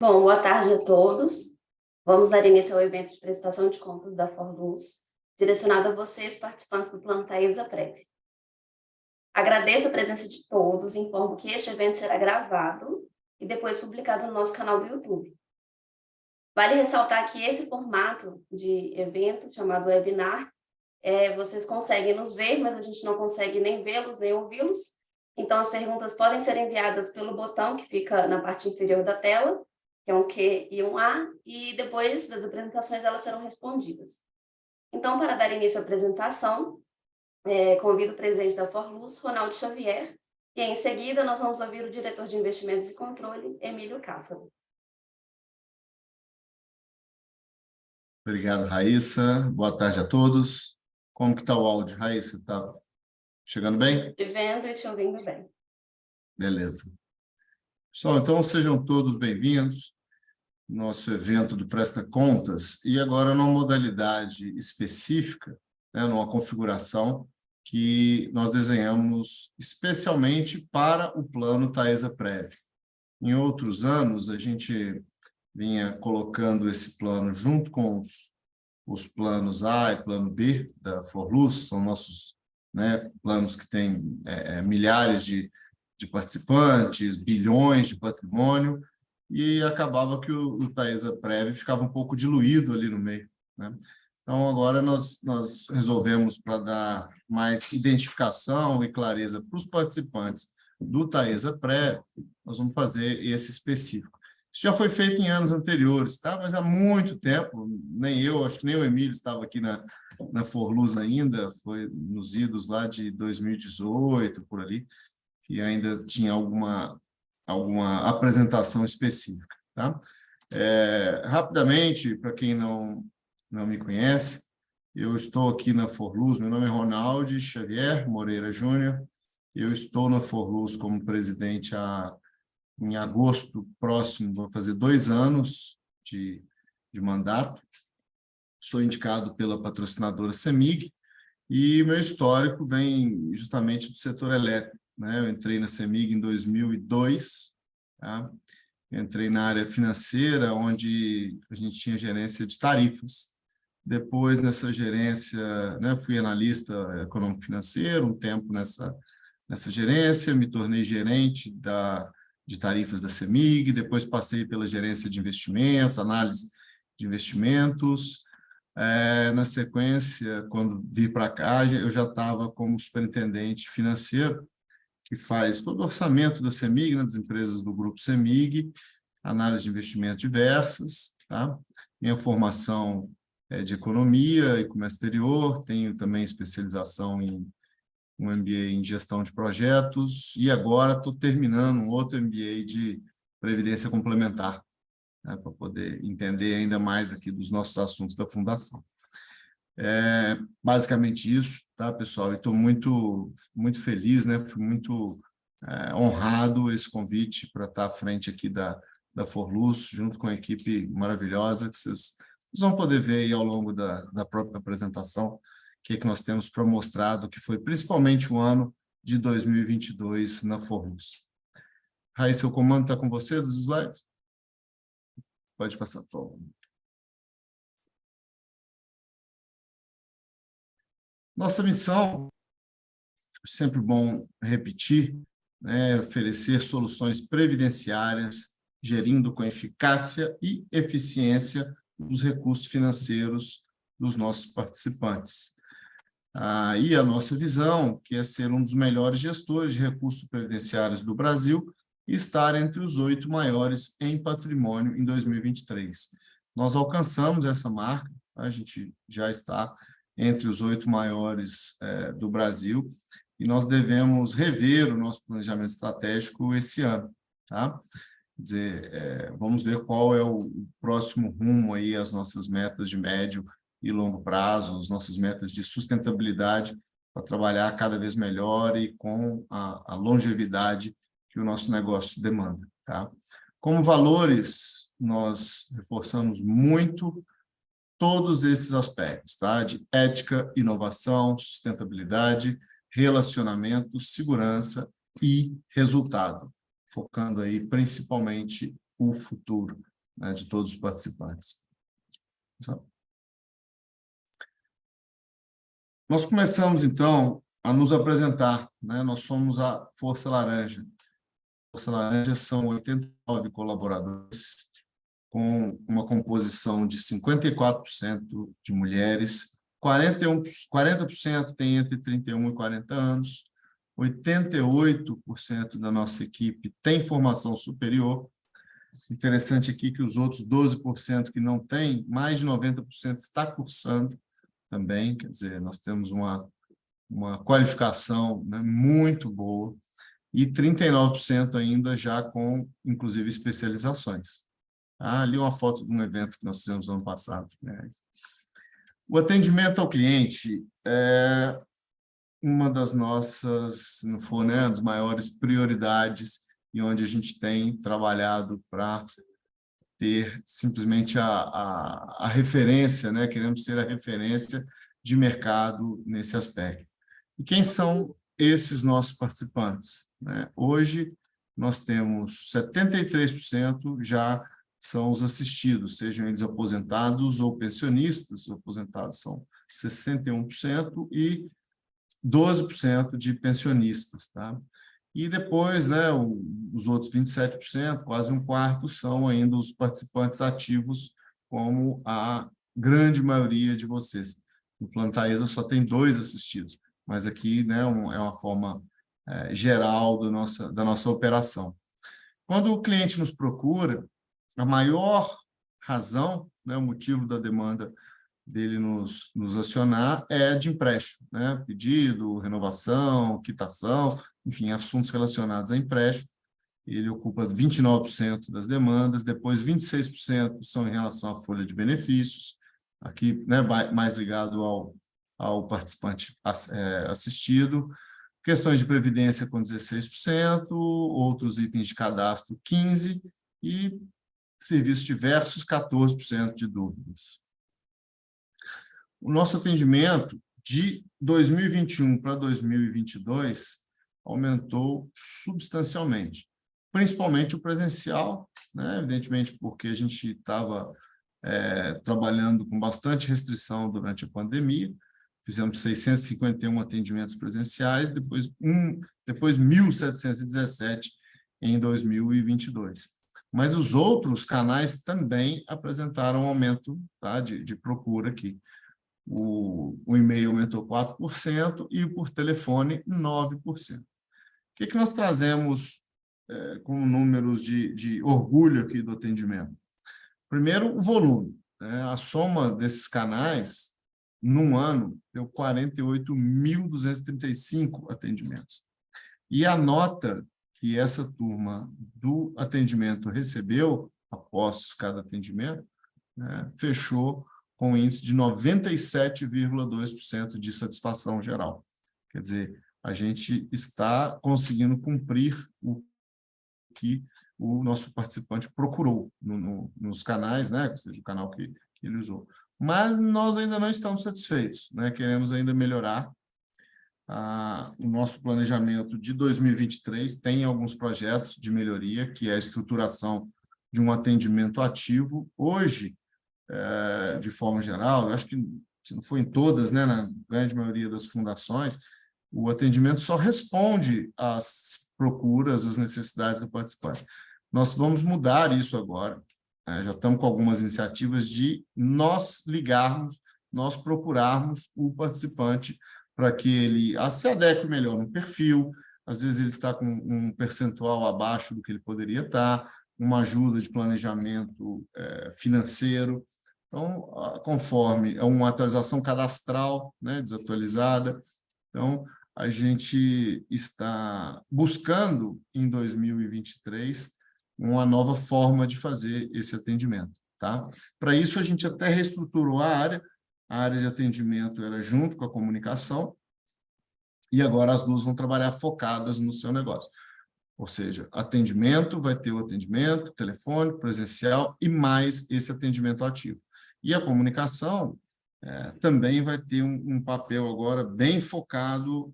Bom, boa tarde a todos. Vamos dar início ao evento de prestação de contas da Forluz, direcionado a vocês, participantes do Plano Taesa Prévio. Agradeço a presença de todos e informo que este evento será gravado e depois publicado no nosso canal do YouTube. Vale ressaltar que esse formato de evento, chamado webinar, vocês conseguem nos ver, mas a gente não consegue nem vê-los, nem ouvi-los. Então, as perguntas podem ser enviadas pelo botão que fica na parte inferior da tela, que é um Q e um A, e depois das apresentações elas serão respondidas. Então, para dar início à apresentação, convido o presidente da Forluz, Ronaldo Xavier, e em seguida nós vamos ouvir o diretor de Investimentos e Controle, Emílio Cáfaro. Obrigado, Raíssa. Boa tarde a todos. Como que está o áudio, Raíssa? Está chegando bem? Te vendo e te ouvindo bem. Beleza. Pessoal, então sejam todos bem-vindos ao nosso evento do Presta Contas e agora numa modalidade específica, numa configuração que nós desenhamos especialmente para o Plano Taesa Prévio. Em outros anos, a gente vinha colocando esse plano junto com os planos A e plano B da Forluz, são nossos planos que têm milhares de participantes, bilhões de patrimônio, e acabava que o Taesa Prévio ficava um pouco diluído ali no meio, né? Então, agora nós resolvemos, para dar mais identificação e clareza para os participantes do Taesa Prévio, nós vamos fazer esse específico. Isso já foi feito em anos anteriores, tá? Mas há muito tempo, nem eu, acho que nem o Emílio estava aqui na Forluz ainda, foi nos idos lá de 2018, por ali, e ainda tinha alguma apresentação específica, tá? Rapidamente, para quem não me conhece, eu estou aqui na Forluz, meu nome é Ronaldo Xavier Moreira Júnior, eu estou na Forluz como presidente em agosto próximo, vou fazer 2 anos de mandato. Sou indicado pela patrocinadora CEMIG e meu histórico vem justamente do setor elétrico, né? Eu entrei na CEMIG em 2002, tá? Entrei na área financeira, onde a gente tinha gerência de tarifas. Depois, nessa gerência, fui analista econômico-financeiro, um tempo nessa gerência, me tornei gerente de tarifas da CEMIG, depois passei pela gerência de investimentos, análise de investimentos. Na sequência, quando vim para cá, eu já estava como superintendente financeiro, que faz todo o orçamento da CEMIG, das empresas do grupo CEMIG, análise de investimentos diversas, tá? Minha formação é de economia e comércio exterior, tenho também especialização em um MBA em gestão de projetos, e agora estou terminando um outro MBA de previdência complementar, né, para poder entender ainda mais aqui dos nossos assuntos da Fundação. Basicamente isso, tá, pessoal? E estou muito feliz, né? Fui muito honrado esse convite para estar à frente aqui da Forluz, junto com a equipe maravilhosa, que vocês vão poder ver aí ao longo da própria apresentação, que nós temos para mostrar do que foi principalmente o ano de 2022 na Forluz. Raíssa, o comando está com você dos slides? Pode passar, por favor. Nossa missão, sempre bom repetir, é oferecer soluções previdenciárias, gerindo com eficácia e eficiência os recursos financeiros dos nossos participantes. E a nossa visão, que é ser um dos melhores gestores de recursos previdenciários do Brasil e estar entre os 8 maiores em patrimônio em 2023. Nós alcançamos essa marca, a gente já está entre os 8 maiores do Brasil, e nós devemos rever o nosso planejamento estratégico esse ano, tá? Quer dizer, vamos ver qual é o próximo rumo aí, as nossas metas de médio e longo prazo, as nossas metas de sustentabilidade, para trabalhar cada vez melhor e com a longevidade que o nosso negócio demanda, tá? Como valores, nós reforçamos muito todos esses aspectos, tá? De ética, inovação, sustentabilidade, relacionamento, segurança e resultado, focando aí principalmente o futuro, né, de todos os participantes. Nós começamos, então, a nos apresentar, né? Nós somos a Força Laranja. Força Laranja são 89 colaboradores, com uma composição de 54% de mulheres, 40% tem entre 31 e 40 anos, 88% da nossa equipe tem formação superior. Interessante aqui que os outros 12% que não têm, mais de 90% está cursando também, quer dizer, nós temos uma qualificação, né, muito boa, e 39% ainda já com, inclusive, especializações. Ali uma foto de um evento que nós fizemos ano passado. Né? O atendimento ao cliente é uma das nossas, se não for, né, das maiores prioridades e onde a gente tem trabalhado para ter simplesmente a referência, né? Queremos ser a referência de mercado nesse aspecto. E quem são esses nossos participantes? Né? Hoje, nós temos 73% já são os assistidos, sejam eles aposentados ou pensionistas. Os aposentados são 61% e 12% de pensionistas. Tá? E depois, né, os outros 27%, quase um quarto, são ainda os participantes ativos, como a grande maioria de vocês. No Plano Taesa só tem 2 assistidos, mas aqui, né, é uma forma geral da nossa operação. Quando o cliente nos procura, a maior razão, né, o motivo da demanda dele nos acionar é de empréstimo, né? Pedido, renovação, quitação, enfim, assuntos relacionados a empréstimo. Ele ocupa 29% das demandas, depois 26% são em relação à folha de benefícios, aqui, né, mais ligado ao participante assistido, questões de previdência com 16%, outros itens de cadastro 15% e serviços diversos 14% de dúvidas. O nosso atendimento de 2021 para 2022 aumentou substancialmente, principalmente o presencial, né? Evidentemente porque a gente estava trabalhando com bastante restrição durante a pandemia, fizemos 651 atendimentos presenciais, depois 1.717 em 2022. Mas os outros canais também apresentaram aumento, tá, de procura aqui. O e-mail aumentou 4% e por telefone 9%. O que nós trazemos como números de orgulho aqui do atendimento? Primeiro, o volume. Né? A soma desses canais, num ano, deu 48.235 atendimentos. E a nota que essa turma do atendimento recebeu, após cada atendimento, né, fechou com um índice de 97,2% de satisfação geral. Quer dizer, a gente está conseguindo cumprir o que o nosso participante procurou nos canais, né? Ou seja, o canal que ele usou. Mas nós ainda não estamos satisfeitos, né? Queremos ainda melhorar. O nosso planejamento de 2023 tem alguns projetos de melhoria, que é a estruturação de um atendimento ativo. Hoje, de forma geral, eu acho que, se não for em todas, né, na grande maioria das fundações, o atendimento só responde às procuras, às necessidades do participante. Nós vamos mudar isso agora, já estamos com algumas iniciativas de nós ligarmos, nós procurarmos o participante para que ele se adeque melhor no perfil, às vezes ele está com um percentual abaixo do que ele poderia estar, uma ajuda de planejamento financeiro. Então, conforme uma atualização cadastral, né, desatualizada, então, a gente está buscando, em 2023, uma nova forma de fazer esse atendimento. Tá? Para isso, a gente até reestruturou a área de atendimento era junto com a comunicação, e agora as duas vão trabalhar focadas no seu negócio. Ou seja, atendimento, vai ter o atendimento telefônico, presencial e mais esse atendimento ativo. E a comunicação também vai ter um papel agora bem focado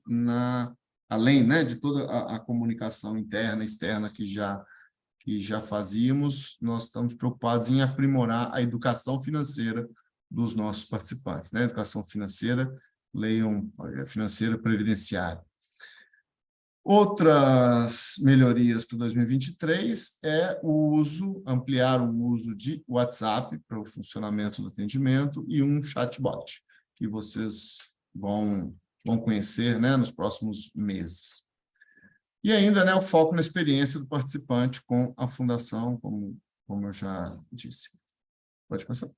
além, né, de toda a comunicação interna e externa que que já fazíamos, nós estamos preocupados em aprimorar a educação financeira dos nossos participantes, né? Educação financeira, leiam financeira previdenciária. Outras melhorias para 2023 é ampliar o uso de WhatsApp para o funcionamento do atendimento e um chatbot, que vocês vão conhecer, né, nos próximos meses. E ainda, né, o foco na experiência do participante com a fundação, como eu já disse. Pode passar.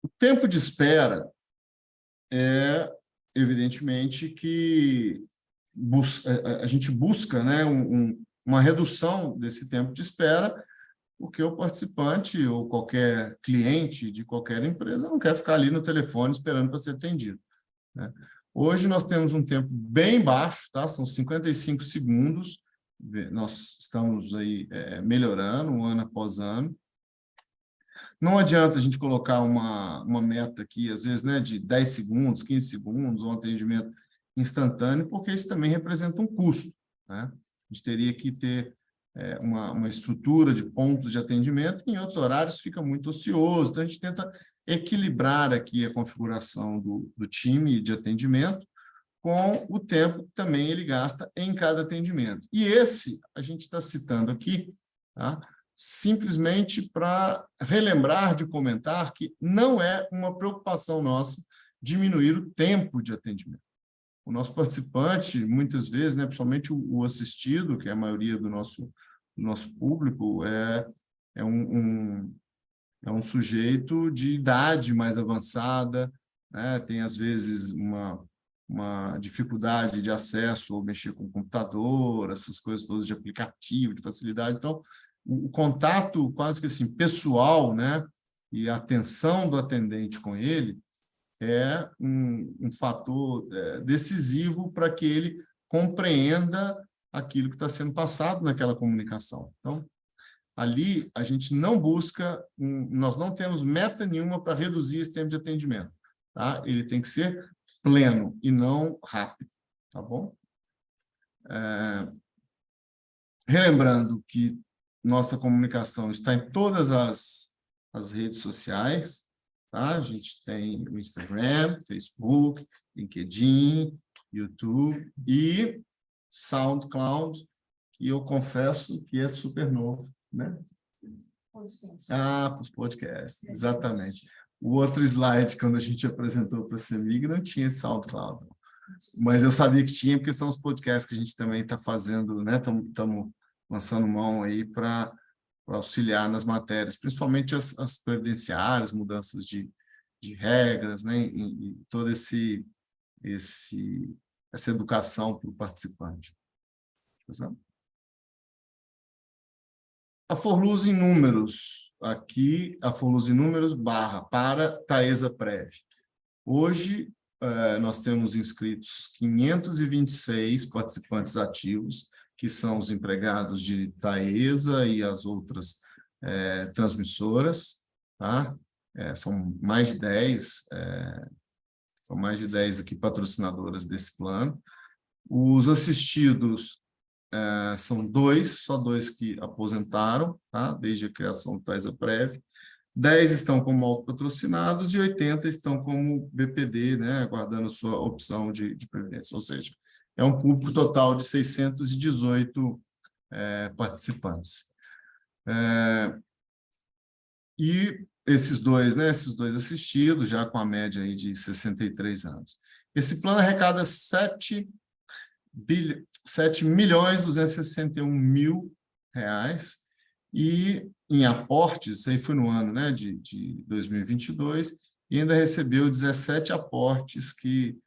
O tempo de espera é, evidentemente, que a gente busca, né, uma redução desse tempo de espera, porque o participante ou qualquer cliente de qualquer empresa não quer ficar ali no telefone esperando para ser atendido, né? Hoje nós temos um tempo bem baixo, tá? São 55 segundos, nós estamos aí melhorando ano após ano. Não adianta a gente colocar uma meta aqui, às vezes, né, de 10 segundos, 15 segundos, ou um atendimento instantâneo, porque isso também representa um custo, né? A gente teria que ter uma estrutura de pontos de atendimento, que em outros horários fica muito ocioso. Então, a gente tenta equilibrar aqui a configuração do time de atendimento com o tempo que também ele gasta em cada atendimento. E esse, a gente está citando aqui, tá? Simplesmente para relembrar de comentar que não é uma preocupação nossa diminuir o tempo de atendimento. O nosso participante, muitas vezes, né, principalmente o assistido, que é a maioria do nosso público, é um sujeito de idade mais avançada, né, tem, às vezes, uma dificuldade de acesso ou mexer com o computador, essas coisas todas de aplicativo, de facilidade. Então, o contato quase que assim, pessoal, né, e a atenção do atendente com ele é um fator decisivo para que ele compreenda aquilo que está sendo passado naquela comunicação. Então, ali a gente não busca, nós não temos meta nenhuma para reduzir esse tempo de atendimento, tá? Ele tem que ser pleno e não rápido, tá bom? Relembrando que nossa comunicação está em todas as redes sociais, tá? A gente tem o Instagram, Facebook, LinkedIn, YouTube e SoundCloud, que eu confesso que é super novo, né? Para os podcasts, exatamente. O outro slide, quando a gente apresentou para a CEMIG, não tinha SoundCloud. Mas eu sabia que tinha, porque são os podcasts que a gente também está fazendo, né? Estamos lançando mão aí para auxiliar nas matérias, principalmente as previdenciárias, mudanças de regras, né? E toda essa educação para o participante. A Forluz em números, aqui, a Forluz em números / para Taesa Prev. Hoje, nós temos inscritos 526 participantes ativos, que são os empregados de Taesa e as outras transmissoras, tá? São mais de 10, aqui patrocinadoras desse plano. Os assistidos são só dois que aposentaram, tá? Desde a criação do Taesa Prev. 10 estão como autopatrocinados e 80 estão como BPD, né, aguardando sua opção de previdência. Ou seja, é um público total de 618 participantes. E esses dois assistidos, já com a média aí de 63 anos. Esse plano arrecada 7.261.000 reais, e em aportes, isso aí foi no ano, né, de 2022, e ainda recebeu 17 aportes que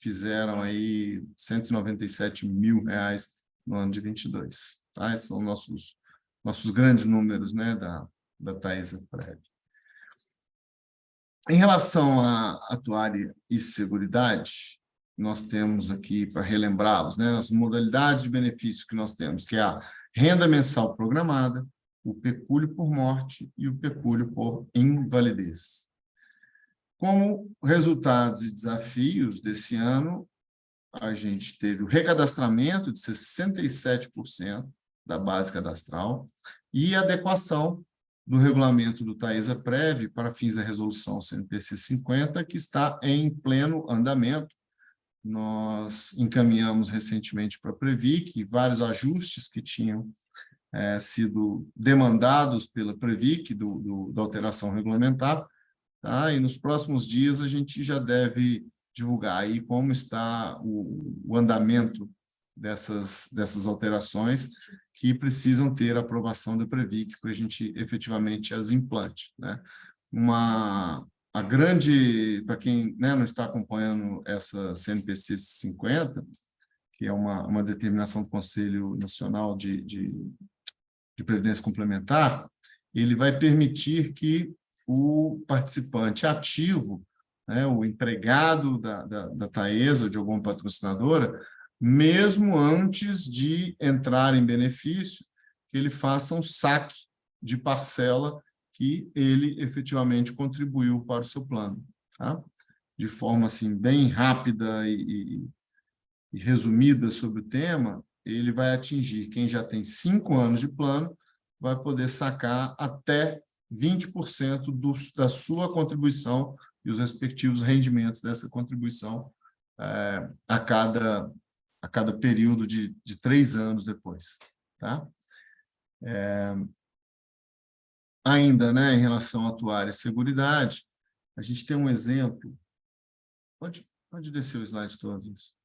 fizeram aí 197.000 reais no ano de 22. Tá? Esses são nossos grandes números, né, da Taesa Prev. Em relação à atuária e seguridade, nós temos aqui, para relembrá-los, né, as modalidades de benefício que nós temos, que é a renda mensal programada, o pecúlio por morte e o pecúlio por invalidez. Como resultados e desafios desse ano, a gente teve o recadastramento de 67% da base cadastral e a adequação do regulamento do Taesa-Prev para fins da resolução CNPC 50, que está em pleno andamento. Nós encaminhamos recentemente para a Previc vários ajustes que tinham sido demandados pela Previc, da alteração regulamentar, tá? E nos próximos dias a gente já deve divulgar aí como está o andamento dessas alterações que precisam ter a aprovação da Previc para a gente efetivamente as implante, né? Para quem, né, não está acompanhando essa CNPC 50, que é uma determinação do Conselho Nacional de Previdência Complementar, ele vai permitir que o participante ativo, né, o empregado da Taesa ou de alguma patrocinadora, mesmo antes de entrar em benefício, que ele faça um saque de parcela que ele efetivamente contribuiu para o seu plano, tá? De forma assim, bem rápida e resumida sobre o tema, ele vai atingir quem já tem 5 anos de plano, vai poder sacar até 20% da sua contribuição e os respectivos rendimentos dessa contribuição a cada período de 3 anos depois, tá? Ainda, né, em relação à atuária e seguridade, a gente tem um exemplo. Pode descer o slide todo isso.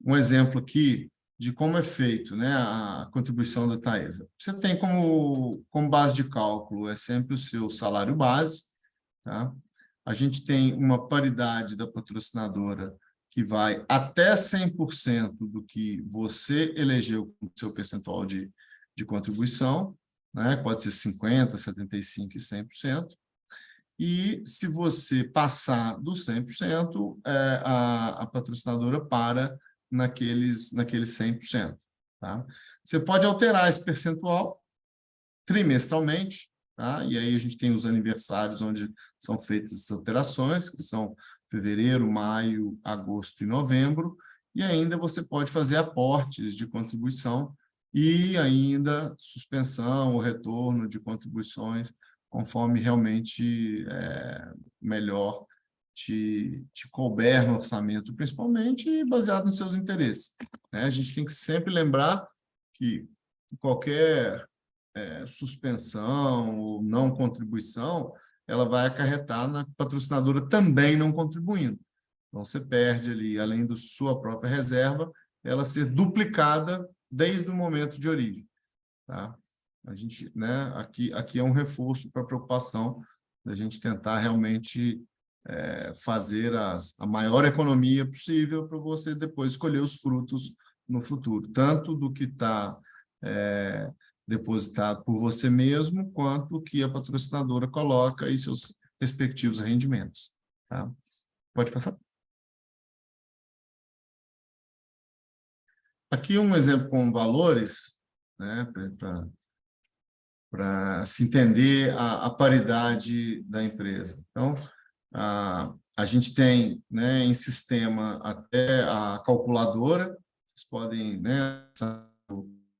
Um exemplo aqui de como é feito, né, a contribuição da Taesa. Você tem como base de cálculo, é sempre o seu salário base, tá? A gente tem uma paridade da patrocinadora que vai até 100% do que você elegeu como seu percentual de contribuição, né? Pode ser 50%, 75% e 100%. E, se você passar dos 100%, a patrocinadora para naqueles 100%. Tá? Você pode alterar esse percentual trimestralmente, tá? E aí a gente tem os aniversários onde são feitas essas alterações, que são fevereiro, maio, agosto e novembro, e ainda você pode fazer aportes de contribuição e ainda suspensão ou retorno de contribuições, conforme realmente melhor te couber no orçamento, principalmente baseado nos seus interesses, né? A gente tem que sempre lembrar que qualquer suspensão ou não contribuição, ela vai acarretar na patrocinadora também não contribuindo. Então, você perde ali, além da sua própria reserva, ela ser duplicada desde o momento de origem, tá? A gente, né, aqui é um reforço para a preocupação da gente tentar realmente fazer a maior economia possível para você depois escolher os frutos no futuro, tanto do que está depositado por você mesmo, quanto o que a patrocinadora coloca e seus respectivos rendimentos. Tá? Pode passar. Aqui um exemplo com valores, né, para se entender a paridade da empresa. Então, a gente tem, né, em sistema até a calculadora, vocês podem, né,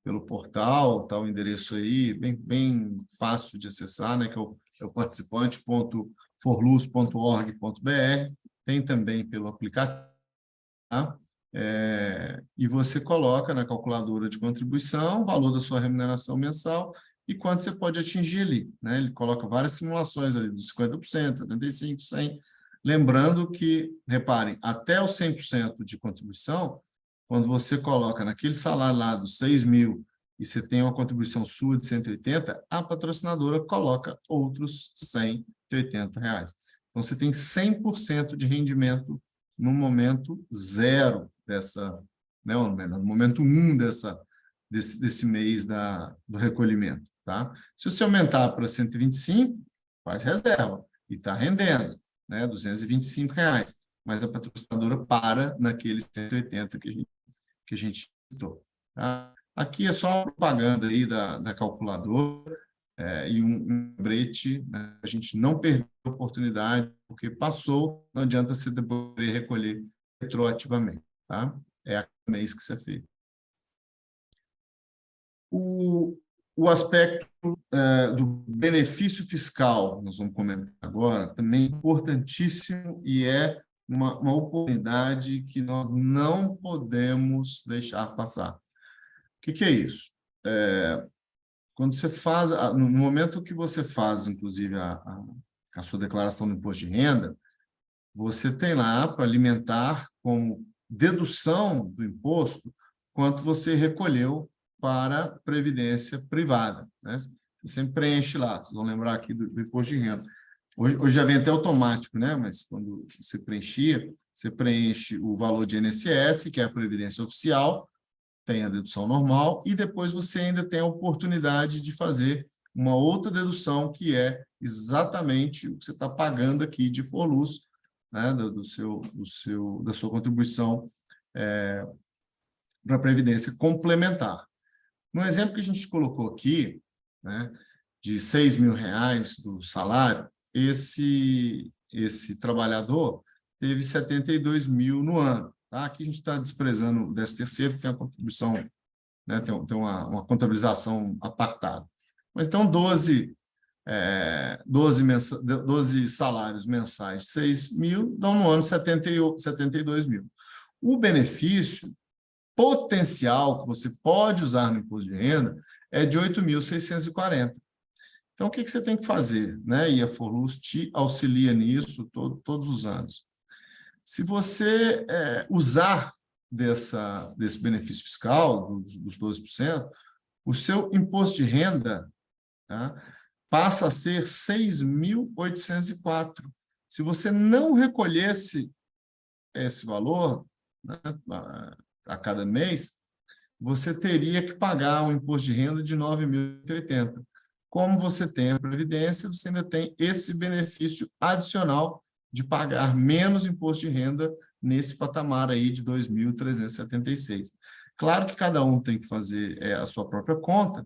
pelo portal, tá o endereço aí, bem fácil de acessar, né, que é o participante.forluz.org.br, tem também pelo aplicativo, tá? E você coloca na calculadora de contribuição o valor da sua remuneração mensal e quanto você pode atingir ali, né? Ele coloca várias simulações ali, dos 50%, 75%, 100%. Lembrando que, reparem, até os 100% de contribuição, quando você coloca naquele salário lá dos 6 mil e você tem uma contribuição sua de 180, a patrocinadora coloca outros R$180. Então, você tem 100% de rendimento no momento zero dessa, né, no momento 1 desse mês do recolhimento. Tá? Se você aumentar para 125, faz reserva e está rendendo, né, R$225, mas a patrocinadora para naqueles 180 que a gente citou. Tá? Aqui é só uma propaganda aí da calculadora e um lembrete, né? A gente não perdeu a oportunidade, porque passou, não adianta você poder recolher retroativamente. tá? É a cada mês que isso é feito. O aspecto do benefício fiscal, nós vamos comentar agora, também é importantíssimo e é uma oportunidade que nós não podemos deixar passar. O que é isso? Quando você faz, no momento que você faz, inclusive, a sua declaração do imposto de renda, você tem lá para alimentar como dedução do imposto quanto você recolheu para a previdência privada, né? Você sempre preenche lá, vocês vão lembrar aqui do imposto de renda. Hoje já vem até automático, né? Mas quando você preenchia, você preenche o valor de INSS, que é a previdência oficial, tem a dedução normal, e depois você ainda tem a oportunidade de fazer uma outra dedução, que é exatamente o que você está pagando aqui de FORLUS, né, da sua contribuição para a Previdência complementar. No exemplo que a gente colocou aqui, né, de R$6.000 do salário, esse trabalhador teve 72 mil no ano. Tá? Aqui a gente está desprezando o 13º, que tem a contribuição, né, tem uma contabilização apartada. Mas então 12 salários mensais de 6 mil dão no ano 72 mil. O benefício potencial que você pode usar no imposto de renda é de 8.640. Então, o que você tem que fazer? Né? E a FORLUS te auxilia nisso todos os anos. Se você usar desse benefício fiscal, dos 12%, o seu imposto de renda, tá, passa a ser 6.804. Se você não recolhesse esse valor, né, a cada mês, você teria que pagar um imposto de renda de 9.080. Como você tem a Previdência, você ainda tem esse benefício adicional de pagar menos imposto de renda nesse patamar aí de 2.376. Claro que cada um tem que fazer a sua própria conta.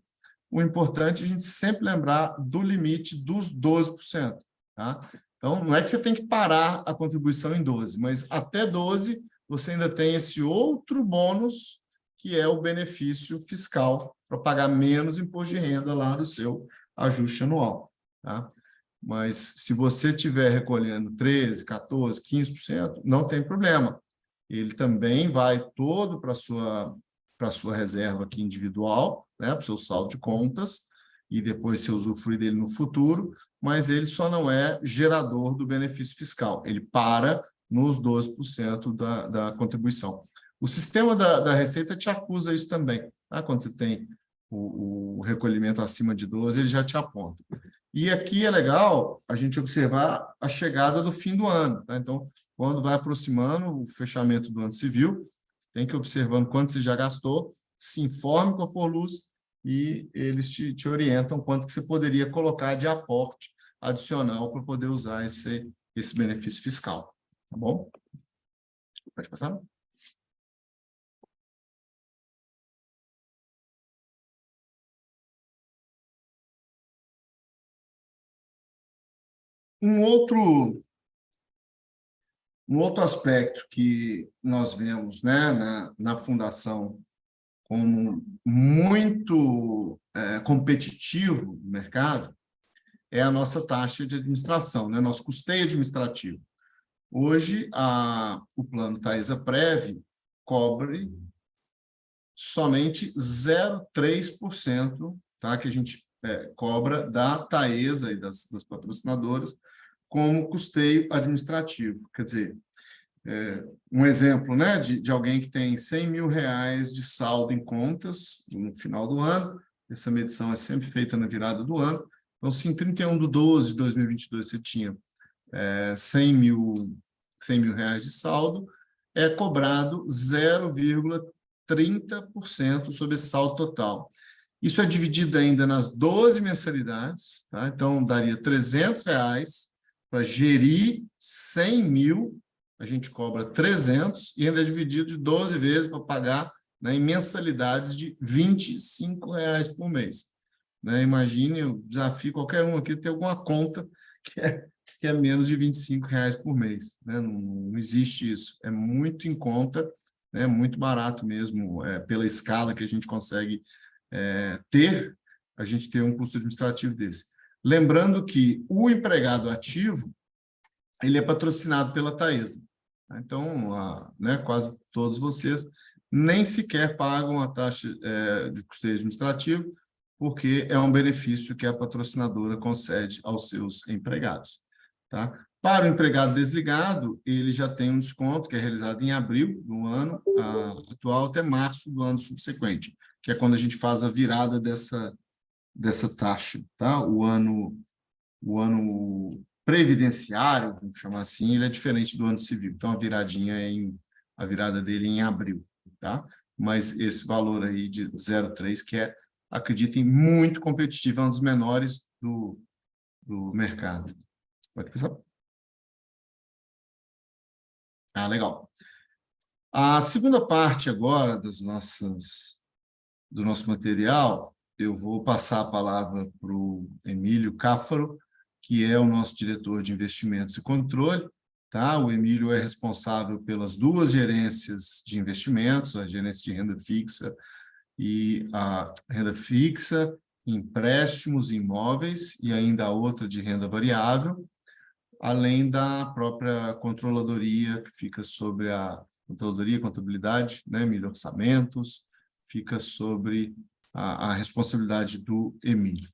O importante é a gente sempre lembrar do limite dos 12%. Tá? Então, não é que você tem que parar a contribuição em 12%, mas até 12% você ainda tem esse outro bônus, que é o benefício fiscal, para pagar menos imposto de renda lá no seu ajuste anual. Tá? Mas se você estiver recolhendo 13%, 14%, 15%, não tem problema. Ele também vai todo para a sua reserva aqui individual, né, para o seu saldo de contas, e depois você usufrui dele no futuro, mas ele só não é gerador do benefício fiscal. Ele para nos 12% da contribuição. O sistema da Receita te acusa isso também. Tá? Quando você tem o recolhimento acima de 12%, ele já te aponta. E aqui é legal a gente observar a chegada do fim do ano. Tá? Então, quando vai aproximando o fechamento do ano civil, você tem que ir observando quanto você já gastou, se informe com a FORLUS e eles te orientam quanto que você poderia colocar de aporte adicional para poder usar esse benefício fiscal. Tá bom? Pode passar? Um outro aspecto que nós vemos, né, na Fundação como muito competitivo no mercado é a nossa taxa de administração, né, nosso custeio administrativo. Hoje, o plano Taesaprev cobre somente 0,3%, tá, que a gente cobra da Taesa e das patrocinadoras como custeio administrativo. Quer dizer, um exemplo, né, de alguém que tem R$100 mil de saldo em contas no final do ano, essa medição é sempre feita na virada do ano. Então, se em 31/12/2022 você tinha R$100 mil de saldo, é cobrado 0,30% sobre esse saldo total. Isso é dividido ainda nas 12 mensalidades, tá? Então, daria R$300 para gerir 100 mil, a gente cobra 300 e ainda é dividido de 12 vezes para pagar, né, em mensalidades de R$25 por mês. Né? Imagine, eu desafio qualquer um aqui ter alguma conta que é menos de R$25 por mês. Né? Não existe isso. É muito em conta, né? Muito barato mesmo, pela escala que a gente consegue ter, a gente ter um custo administrativo desse. Lembrando que o empregado ativo, ele é patrocinado pela Taesa. Então, né, quase todos vocês nem sequer pagam a taxa de custeio administrativo, porque é um benefício que a patrocinadora concede aos seus empregados. Tá? Para o empregado desligado, ele já tem um desconto que é realizado em abril do ano atual até março do ano subsequente, que é quando a gente faz a virada dessa taxa. Tá? O ano previdenciário, vamos chamar assim, ele é diferente do ano civil. Então, a virada dele é em abril. Tá? Mas esse valor aí de 0,3, que acreditem, muito competitivo, é um dos menores do mercado. Pode pensar. Legal. A segunda parte agora do nosso material, eu vou passar a palavra para o Emílio Cáfaro, que é o nosso diretor de investimentos e controle. Tá? O Emílio é responsável pelas duas gerências de investimentos, a gerência de renda fixa e a renda fixa, empréstimos, imóveis, e ainda a outra de renda variável, além da própria controladoria, que fica sobre a controladoria, contabilidade, né, Emílio, orçamentos, fica sobre a responsabilidade do Emílio.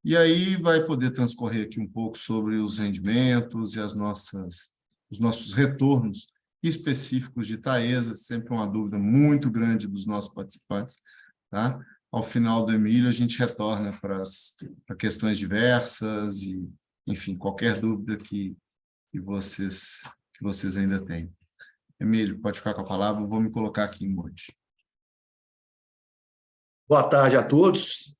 E aí vai poder transcorrer aqui um pouco sobre os rendimentos e os nossos retornos específicos de Taesa, sempre uma dúvida muito grande dos nossos participantes. Tá? Ao final do Emílio, a gente retorna para questões diversas e, enfim, qualquer dúvida que vocês ainda têm. Emílio, pode ficar com a palavra, eu vou me colocar aqui em monte. Boa tarde a todos.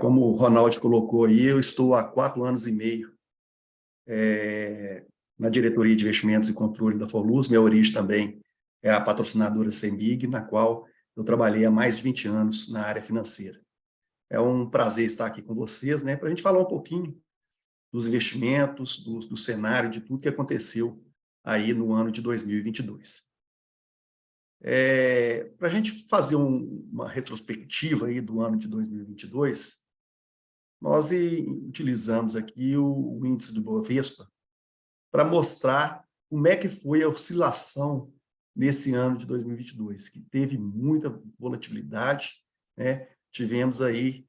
Como o Ronaldo colocou aí, eu estou há 4 anos e meio na diretoria de investimentos e controle da Forluz. Minha origem também é a patrocinadora CEMIG, na qual eu trabalhei há mais de 20 anos na área financeira. É um prazer estar aqui com vocês, né, para a gente falar um pouquinho dos investimentos, do cenário, de tudo que aconteceu aí no ano de 2022. Para a gente fazer uma retrospectiva aí do ano de 2022, nós utilizamos aqui o índice do Bovespa para mostrar como é que foi a oscilação nesse ano de 2022, que teve muita volatilidade, né? Tivemos aí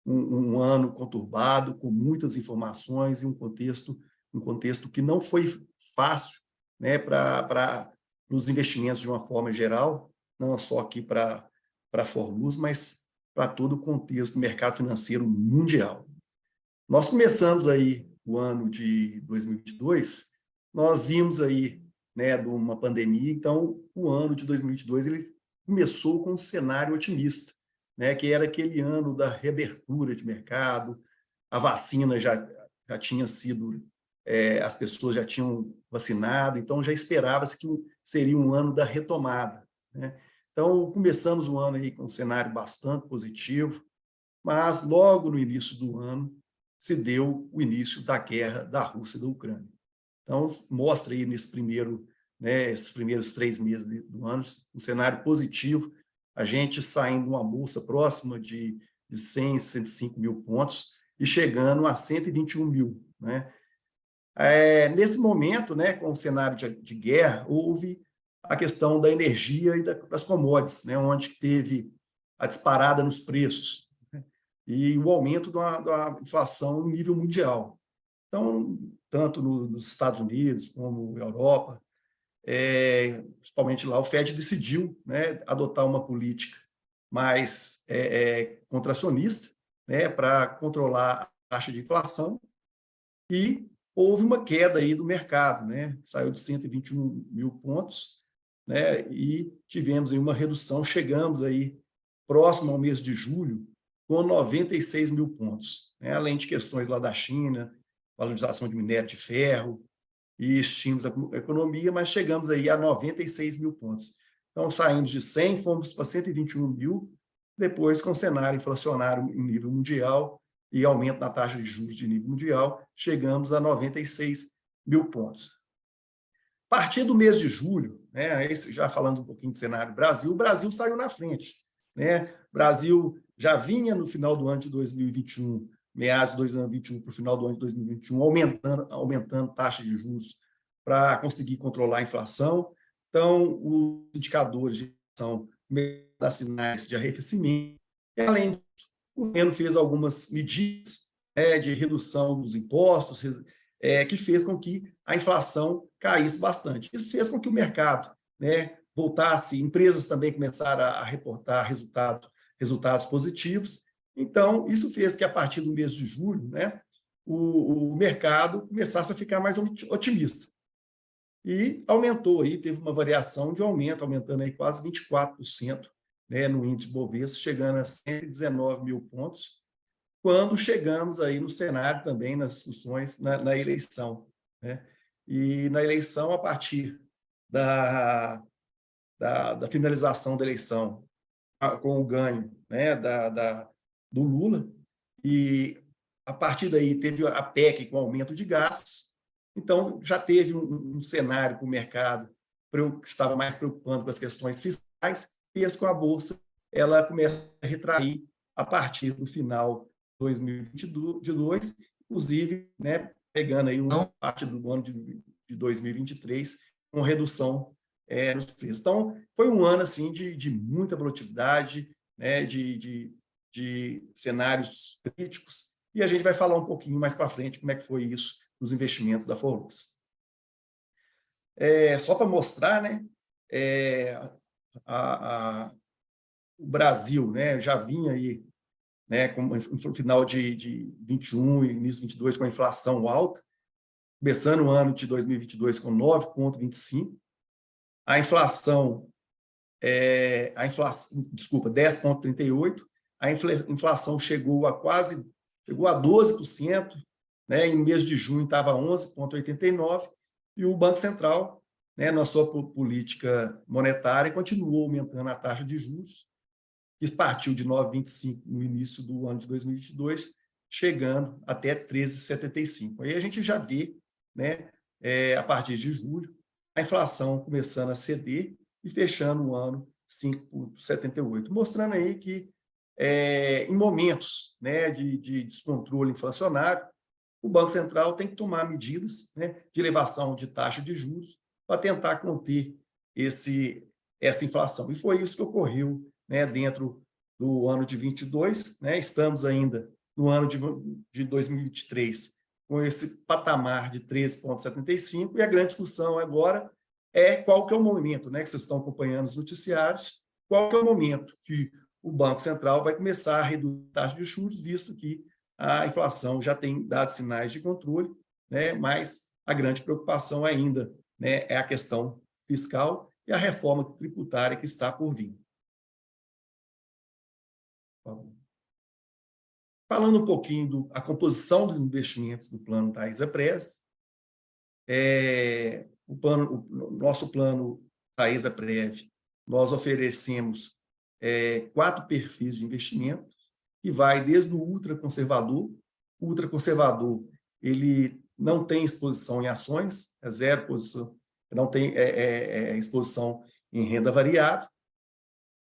um ano conturbado, com muitas informações e um contexto que não foi fácil, né, para os investimentos de uma forma geral, não só aqui para a Forluz, mas para todo o contexto do mercado financeiro mundial. Nós começamos aí o ano de 2022, nós vimos aí, né, de uma pandemia, então o ano de 2022 ele começou com um cenário otimista, né, que era aquele ano da reabertura de mercado, a vacina já tinha sido, as pessoas já tinham vacinado, então já esperava-se que seria um ano da retomada, né? Então, começamos o ano aí com um cenário bastante positivo, mas logo no início do ano se deu o início da guerra da Rússia e da Ucrânia. Então, mostra aí esses primeiros 3 meses do ano, um cenário positivo, a gente saindo de uma bolsa próxima de 100, 105 mil pontos e chegando a 121 mil, né? Nesse momento, né, com o cenário de guerra, houve a questão da energia e das commodities, né, onde teve a disparada nos preços, né, e o aumento da inflação no nível mundial. Então, tanto nos Estados Unidos como na Europa, principalmente lá, o FED decidiu, né, adotar uma política mais contracionista, né, para controlar a taxa de inflação, e houve uma queda aí do mercado, né, saiu de 121 mil pontos, né, e tivemos aí uma redução, chegamos aí próximo ao mês de julho com 96 mil pontos, né, além de questões lá da China, valorização de minério de ferro e estímulos à economia, mas chegamos aí a 96 mil pontos. Então, saímos de 100, fomos para 121 mil, depois com cenário inflacionário em nível mundial e aumento na taxa de juros de nível mundial, chegamos a 96 mil pontos. partir do mês de julho, né, já falando um pouquinho de cenário Brasil, o Brasil saiu na frente, né? O Brasil já vinha no final do ano de 2021, meados de 2021 para o final do ano de 2021, aumentando taxa de juros para conseguir controlar a inflação. Então, os indicadores de inflação começaram a dar sinais de arrefecimento. E, além disso, o governo fez algumas medidas, né, de redução dos impostos, que fez com que a inflação caísse bastante. Isso fez com que o mercado, né, voltasse, empresas também começaram a reportar resultados positivos. Então, isso fez que, a partir do mês de julho, né, o mercado começasse a ficar mais otimista. E aumentou, aí, teve uma variação de aumento, aumentando aí quase 24%, né, no índice Bovespa, chegando a 119 mil pontos, quando chegamos aí no cenário também, nas discussões, na eleição, né? E na eleição, a partir da finalização da eleição, com o ganho, né, do Lula, e a partir daí teve a PEC com aumento de gastos, então já teve um cenário para o mercado que estava mais preocupando com as questões fiscais, e com a Bolsa ela começa a retrair a partir do final de 2022, inclusive, né, pegando aí uma parte do ano de 2023, com redução nos preços. Então, foi um ano assim, de muita volatilidade, né, de cenários críticos, e a gente vai falar um pouquinho mais para frente como é que foi isso nos investimentos da Forluz. Só para mostrar, né, o Brasil, né, já vinha aí, né, no final de 21 e início de 22 com a inflação alta, começando o ano de 2022 com 9,25%, a inflação, 10,38%, a inflação chegou a 12%, né, em mês de junho estava 11,89%, e o Banco Central, né, na sua política monetária, continuou aumentando a taxa de juros, que partiu de 9,25% no início do ano de 2022, chegando até 13,75%. Aí a gente já vê, né, a partir de julho, a inflação começando a ceder e fechando o ano 5,78%, mostrando aí que, em momentos, né, de descontrole inflacionário, o Banco Central tem que tomar medidas, né, de elevação de taxa de juros para tentar conter essa inflação. E foi isso que ocorreu, né, dentro do ano de 22, né? Estamos ainda no ano de 2023 com esse patamar de 13,75, e a grande discussão agora é qual que é o momento, né, que vocês estão acompanhando os noticiários, qual que é o momento que o Banco Central vai começar a reduzir a taxa de juros, visto que a inflação já tem dado sinais de controle, né, mas a grande preocupação ainda, né, é a questão fiscal e a reforma tributária que está por vir. Falando um pouquinho da composição dos investimentos do plano Taesa-Prev, o nosso plano Taesa-Prev, nós oferecemos 4 perfis de investimento, que vai desde o ultraconservador. O ultraconservador, ele não tem exposição em ações, é zero posição, não tem exposição em renda variável,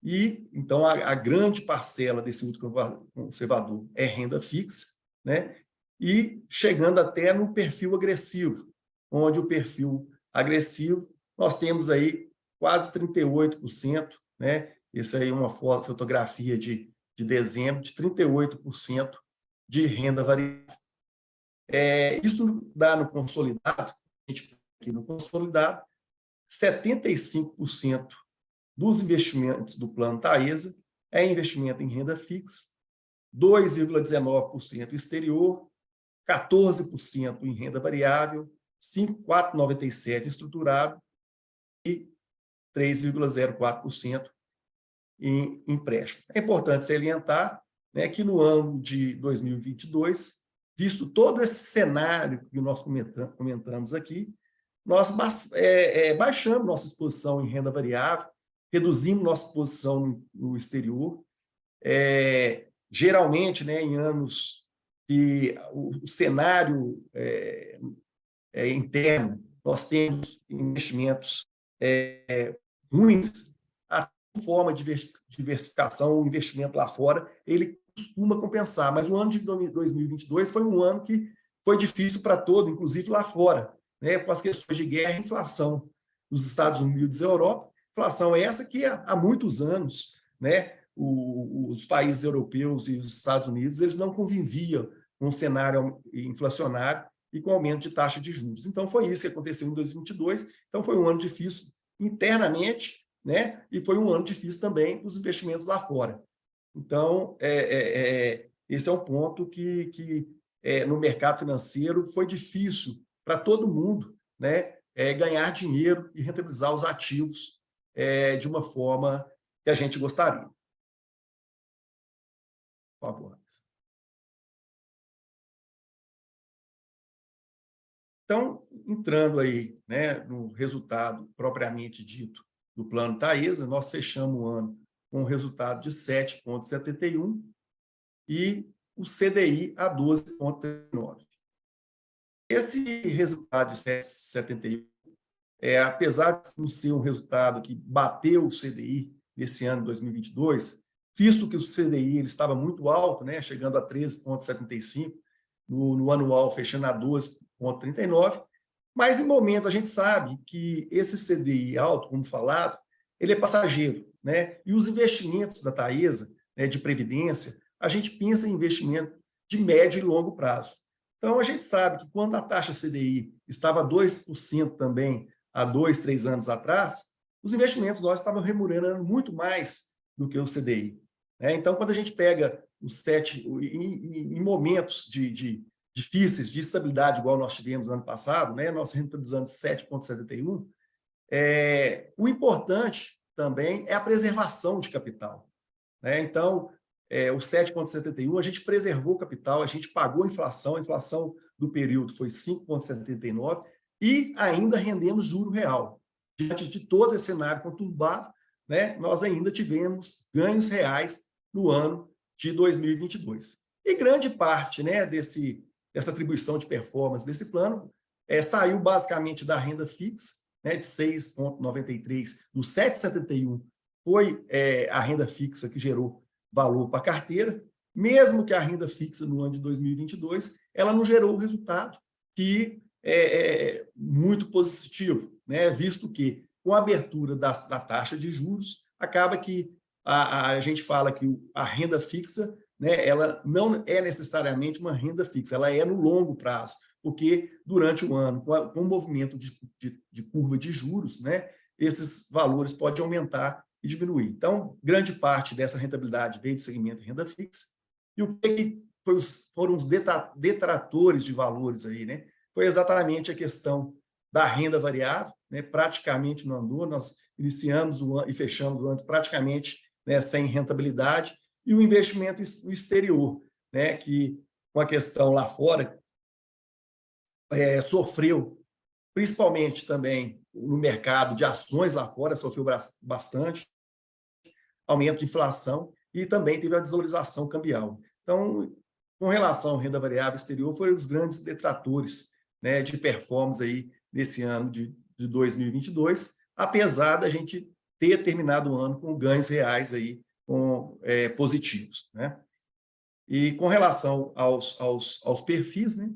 e então a grande parcela desse ultraconservador é renda fixa, né? E chegando até no perfil agressivo, onde o perfil agressivo nós temos aí quase 38%, né? Essa aí é uma fotografia de dezembro, de 38% de renda variável. Isso dá no consolidado, aqui no consolidado, 75% dos investimentos do plano Taesa é investimento em renda fixa, 2,19% exterior, 14% em renda variável, 4,97% estruturado e 3,04% em empréstimo. É importante salientar, né, que no ano de 2022, visto todo esse cenário que nós comentamos aqui, nós baixamos nossa exposição em renda variável, reduzimos nossa exposição no exterior. Geralmente, né, em anos que o cenário interno nós temos investimentos ruins, a forma de diversificação, o investimento lá fora, ele costuma compensar, mas o ano de 2022 foi um ano que foi difícil para todo, inclusive lá fora, né, com as questões de guerra e inflação nos Estados Unidos e Europa. Inflação é essa que há muitos anos, né, os países europeus e os Estados Unidos, eles não conviviam com um cenário inflacionário e com aumento de taxa de juros. Então, foi isso que aconteceu em 2022. Então, foi um ano difícil internamente, né, e foi um ano difícil também para os investimentos lá fora. Então, esse é um ponto que no mercado financeiro foi difícil para todo mundo, né, ganhar dinheiro e rentabilizar os ativos de uma forma que a gente gostaria. Por favor. Então, entrando aí, né, no resultado propriamente dito do plano Taesa, nós fechamos o ano com um resultado de 7,71 e o CDI a 12,39. Esse resultado de 7,71, apesar de não ser um resultado que bateu o CDI nesse ano de 2022, visto que o CDI ele estava muito alto, né, chegando a 13,75, no anual fechando a 12,39, mas em momentos a gente sabe que esse CDI alto, como falado, ele é passageiro, né? E os investimentos da Taesa, né, de previdência, a gente pensa em investimento de médio e longo prazo. Então, a gente sabe que quando a taxa CDI estava 2% também há 2, 3 anos atrás, os investimentos nós estavam remunerando muito mais do que o CDI. Né? Então, quando a gente pega os 7, em momentos difíceis, de estabilidade, igual nós tivemos no ano passado, né? Nós rentabilizando 7,71, o importante também é a preservação de capital. Né? Então, o 7,71, a gente preservou o capital, a gente pagou a inflação do período foi 5,79, e ainda rendemos juro real. Diante de todo esse cenário conturbado, né, nós ainda tivemos ganhos reais no ano de 2022. E grande parte, né, dessa atribuição de performance desse plano saiu basicamente da renda fixa, né, de 6,93, do 7,71 foi a renda fixa que gerou valor para a carteira, mesmo que a renda fixa no ano de 2022, ela não gerou o resultado que é muito positivo, né, visto que com a abertura da taxa de juros, acaba que a gente fala que a renda fixa, né, ela não é necessariamente uma renda fixa, ela é no longo prazo, porque durante o ano, com o movimento de curva de juros, né, esses valores podem aumentar e diminuir. Então, grande parte dessa rentabilidade veio do segmento de renda fixa. E o que foram os detratores de valores aí, né? Foi exatamente a questão da renda variável, né? Praticamente não andou, nós iniciamos o ano e fechamos o ano praticamente, né, sem rentabilidade, e o investimento no exterior, né, que com a questão lá fora, sofreu, principalmente também no mercado de ações lá fora, sofreu bastante, aumento de inflação, e também teve a desvalorização cambial. Então, com relação à renda variável exterior, foram os grandes detratores, né, de performance aí nesse ano de 2022, apesar da gente ter terminado o ano com ganhos reais aí, positivos, né? E com relação aos perfis, né?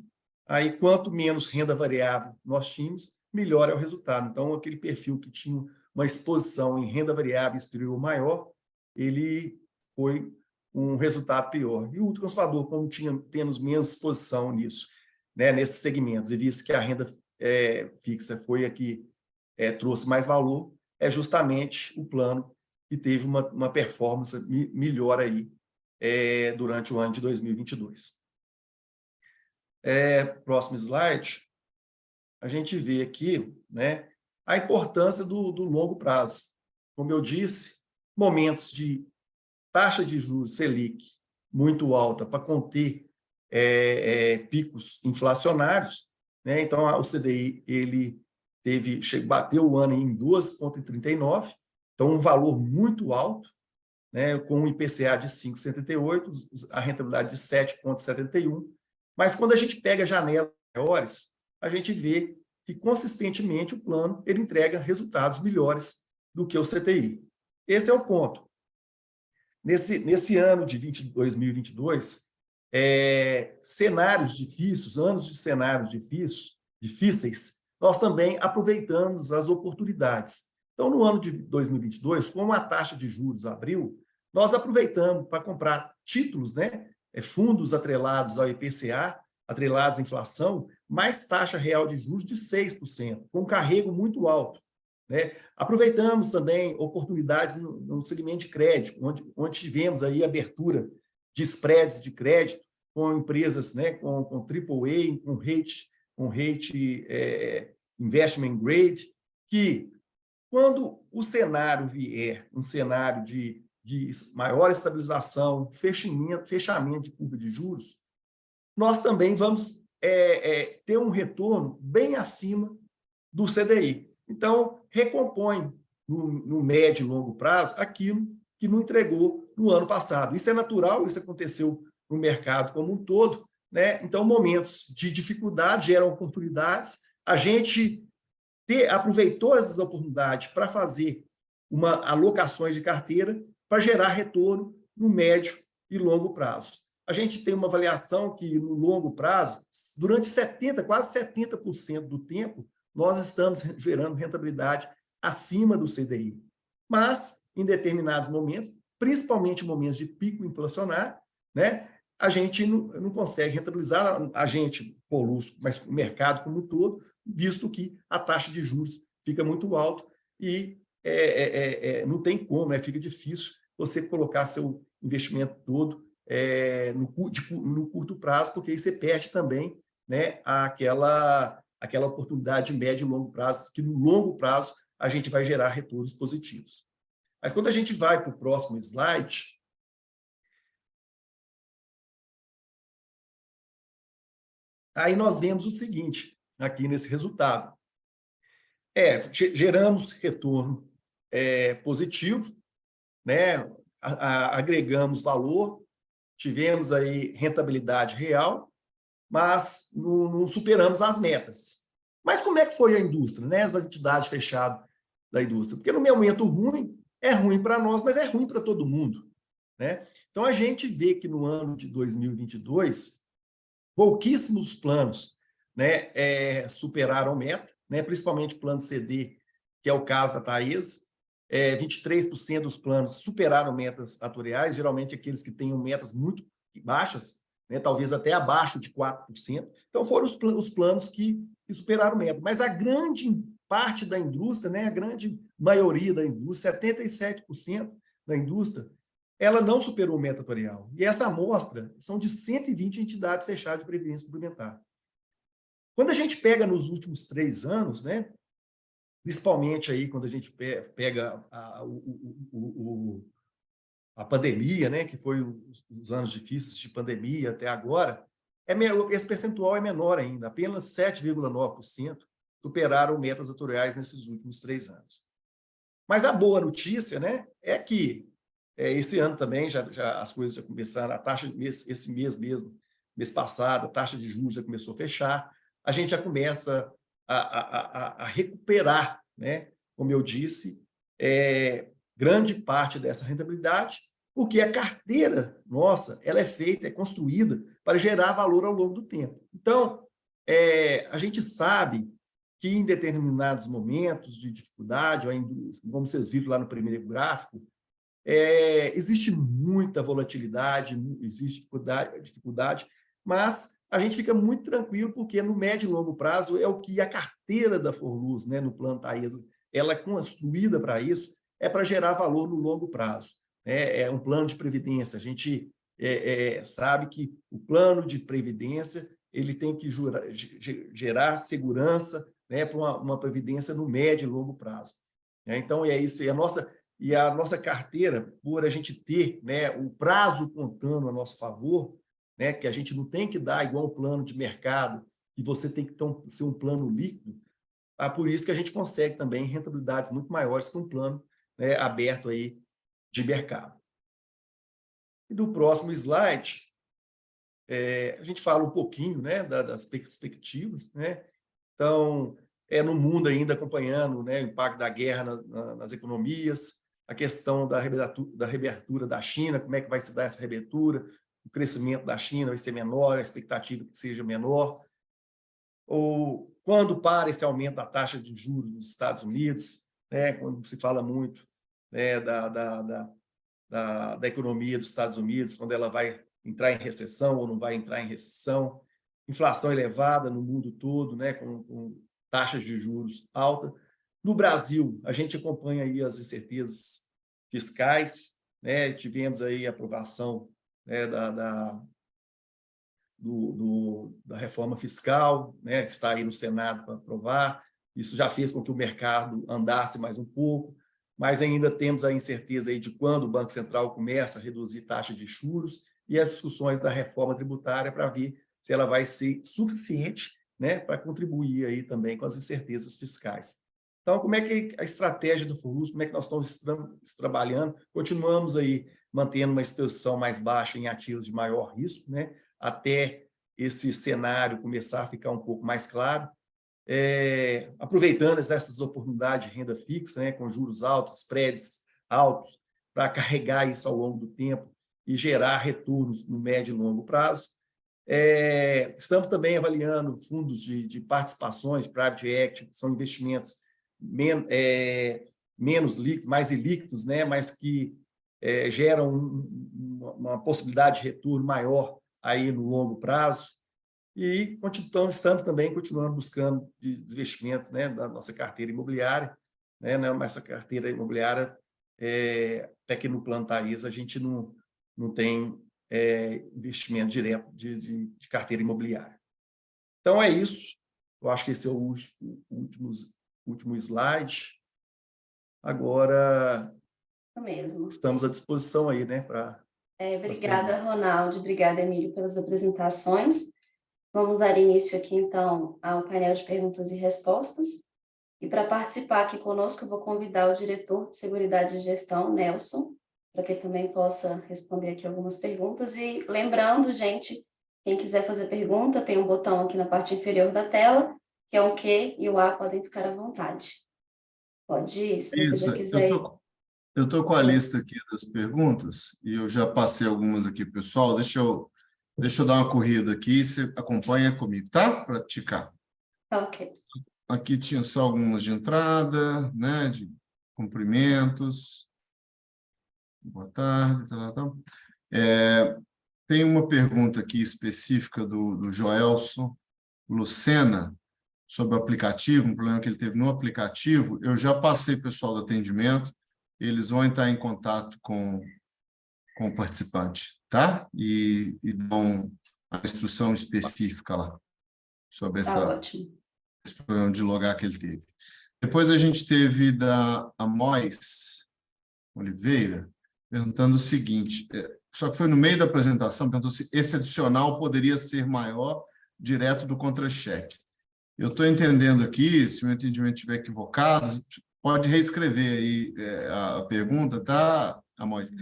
Aí quanto menos renda variável nós tínhamos, melhor é o resultado. Então, aquele perfil que tinha uma exposição em renda variável exterior maior, ele foi um resultado pior. E o ultraconservador, como temos menos exposição nisso, né, nesses segmentos, e visto que a renda fixa foi a que trouxe mais valor, é justamente o plano que teve uma performance melhor aí durante o ano de 2022. Próximo slide, a gente vê aqui, né, a importância do longo prazo. Como eu disse, momentos de taxa de juros Selic muito alta para conter picos inflacionários, né? Então, o CDI ele bateu o ano em 2,39, então um valor muito alto, né? Com o IPCA de 5,78, a rentabilidade de 7,71. Mas quando a gente pega janelas maiores, a gente vê que consistentemente o plano ele entrega resultados melhores do que o CTI. Esse é o ponto. Nesse ano de 2022, cenários difíceis, anos de cenários difíceis, nós também aproveitamos as oportunidades. Então, no ano de 2022, como a taxa de juros abriu, nós aproveitamos para comprar títulos, né, fundos atrelados ao IPCA, atrelados à inflação, mais taxa real de juros de 6%, com carrego muito alto, né? Aproveitamos também oportunidades no segmento de crédito, onde tivemos aí abertura de spreads de crédito com empresas, né, com AAA, com rate investment grade, que quando o cenário vier, um cenário de maior estabilização, fechamento de curva de juros, nós também vamos ter um retorno bem acima do CDI. Então, recompõe no médio e longo prazo aquilo que não entregou no ano passado. Isso é natural, isso aconteceu no mercado como um todo, né? Então, momentos de dificuldade geram oportunidades. A gente aproveitou essas oportunidades para fazer alocações de carteira para gerar retorno no médio e longo prazo. A gente tem uma avaliação que, no longo prazo, durante quase 70% do tempo, nós estamos gerando rentabilidade acima do CDI. Mas, em determinados momentos, principalmente momentos de pico inflacionário, né, a gente não consegue rentabilizar, a gente, Folusco, mas o mercado como um todo, visto que a taxa de juros fica muito alta e não tem como, fica difícil você colocar seu investimento todo no curto prazo, porque aí você perde também, né, aquela oportunidade de médio e longo prazo, que no longo prazo a gente vai gerar retornos positivos. Mas quando a gente vai para o próximo slide, aí nós vemos o seguinte, aqui nesse resultado. Geramos retorno positivo, né? Agregamos valor, tivemos aí rentabilidade real, mas não superamos as metas. Mas como é que foi a indústria, né? As entidades fechadas da indústria? Porque no momento ruim, é ruim para nós, mas é ruim para todo mundo, né? Então, a gente vê que no ano de 2022, pouquíssimos planos, né, superaram meta, né, principalmente o plano CD, que é o caso da Taesa. 23% dos planos superaram metas atuariais, geralmente aqueles que tenham metas muito baixas, né, talvez até abaixo de 4%. Então, foram os planos que superaram meta. Mas a grande parte da indústria, né, a grande maioria da indústria, 77% da indústria, ela não superou meta atuarial. E essa amostra são de 120 entidades fechadas de previdência suplementar. Quando a gente pega nos últimos 3 anos, né, principalmente aí quando a gente pega a pandemia, né, que foi os anos difíceis de pandemia até agora, esse percentual é menor ainda, apenas 7,9% superaram metas atuariais nesses últimos 3 anos. Mas a boa notícia, né, é que esse ano também já as coisas já começaram, a taxa esse mês passado, a taxa de juros já começou a fechar, a gente já começa a recuperar, né, como eu disse, grande parte dessa rentabilidade, porque a carteira nossa, ela é feita, é construída para gerar valor ao longo do tempo. Então, a gente sabe que em determinados momentos de dificuldade, como vocês viram lá no primeiro gráfico, existe muita volatilidade, existe dificuldade, mas a gente fica muito tranquilo porque no médio e longo prazo é o que a carteira da Forluz, né, no plano Taesa, ela é construída para isso, é para gerar valor no longo prazo. É um plano de previdência. A gente sabe que o plano de previdência ele tem que gerar segurança, né, para uma previdência no médio e longo prazo. Então, é isso. E a nossa carteira, por a gente ter, né, o prazo contando a nosso favor, né, que a gente não tem que dar igual um plano de mercado, e você tem que ser um plano líquido, por isso que a gente consegue também rentabilidades muito maiores que um plano, né, aberto aí de mercado. E do próximo slide, a gente fala um pouquinho, né, das perspectivas, né? Então, no mundo ainda acompanhando, né, o impacto da guerra nas economias, a questão da reabertura da China, como é que vai se dar essa reabertura, o crescimento da China vai ser menor, a expectativa que seja menor, ou quando para esse aumento da taxa de juros nos Estados Unidos, né, quando se fala muito, né, da economia dos Estados Unidos, quando ela vai entrar em recessão ou não vai entrar em recessão, inflação elevada no mundo todo, né, com taxas de juros altas. No Brasil, a gente acompanha aí as incertezas fiscais, né, tivemos aí a aprovação, né, da reforma fiscal, né, que está aí no Senado para aprovar. Isso já fez com que o mercado andasse mais um pouco, mas ainda temos a incerteza aí de quando o Banco Central começa a reduzir taxa de juros e as discussões da reforma tributária para ver se ela vai ser suficiente, né, para contribuir aí também com as incertezas fiscais. Então, como é que a estratégia do FORLUS, como é que nós estamos trabalhando? Continuamos aí mantendo uma exposição mais baixa em ativos de maior risco, né, até esse cenário começar a ficar um pouco mais claro, aproveitando essas oportunidades de renda fixa, né, com juros altos, spreads altos, para carregar isso ao longo do tempo e gerar retornos no médio e longo prazo. Estamos também avaliando fundos de participações, de private equity, que são investimentos menos líquidos, mais ilíquidos, né, mas que geram uma possibilidade de retorno maior aí no longo prazo. E estamos também continuando buscando investimentos, né, da nossa carteira imobiliária, né, nossa carteira imobiliária, até que no Plano Taesa a gente não tem investimento direto de carteira imobiliária. Então, é isso. Eu acho que esse é o último slide. Agora, estamos à disposição aí, né, para... Obrigada, Ronaldo. Obrigada, Emílio, pelas apresentações. Vamos dar início aqui, então, ao painel de perguntas e respostas. E para participar aqui conosco, eu vou convidar o diretor de Seguridade e Gestão, Nelson, para que ele também possa responder aqui algumas perguntas. E lembrando, gente, quem quiser fazer pergunta, tem um botão aqui na parte inferior da tela, que é o Q e o A, podem ficar à vontade. Pode ir, se você já quiser ir. Eu estou com a lista aqui das perguntas e eu já passei algumas aqui, pessoal. Deixa eu dar uma corrida aqui e você acompanha comigo, tá? Para ticar. Ok. Aqui tinha só algumas de entrada, né? De cumprimentos. Boa tarde. Tem uma pergunta aqui específica do Joelson Lucena sobre o aplicativo, um problema que ele teve no aplicativo. Eu já passei pessoal do atendimento, eles vão entrar em contato com o participante, tá? E dão a instrução específica lá sobre esse problema de logar que ele teve. Depois a gente teve da Amós Oliveira perguntando o seguinte, só que foi no meio da apresentação, perguntou se esse adicional poderia ser maior direto do contra-cheque. Eu estou entendendo aqui, se o meu entendimento estiver equivocado, pode reescrever aí a pergunta, tá, Amós?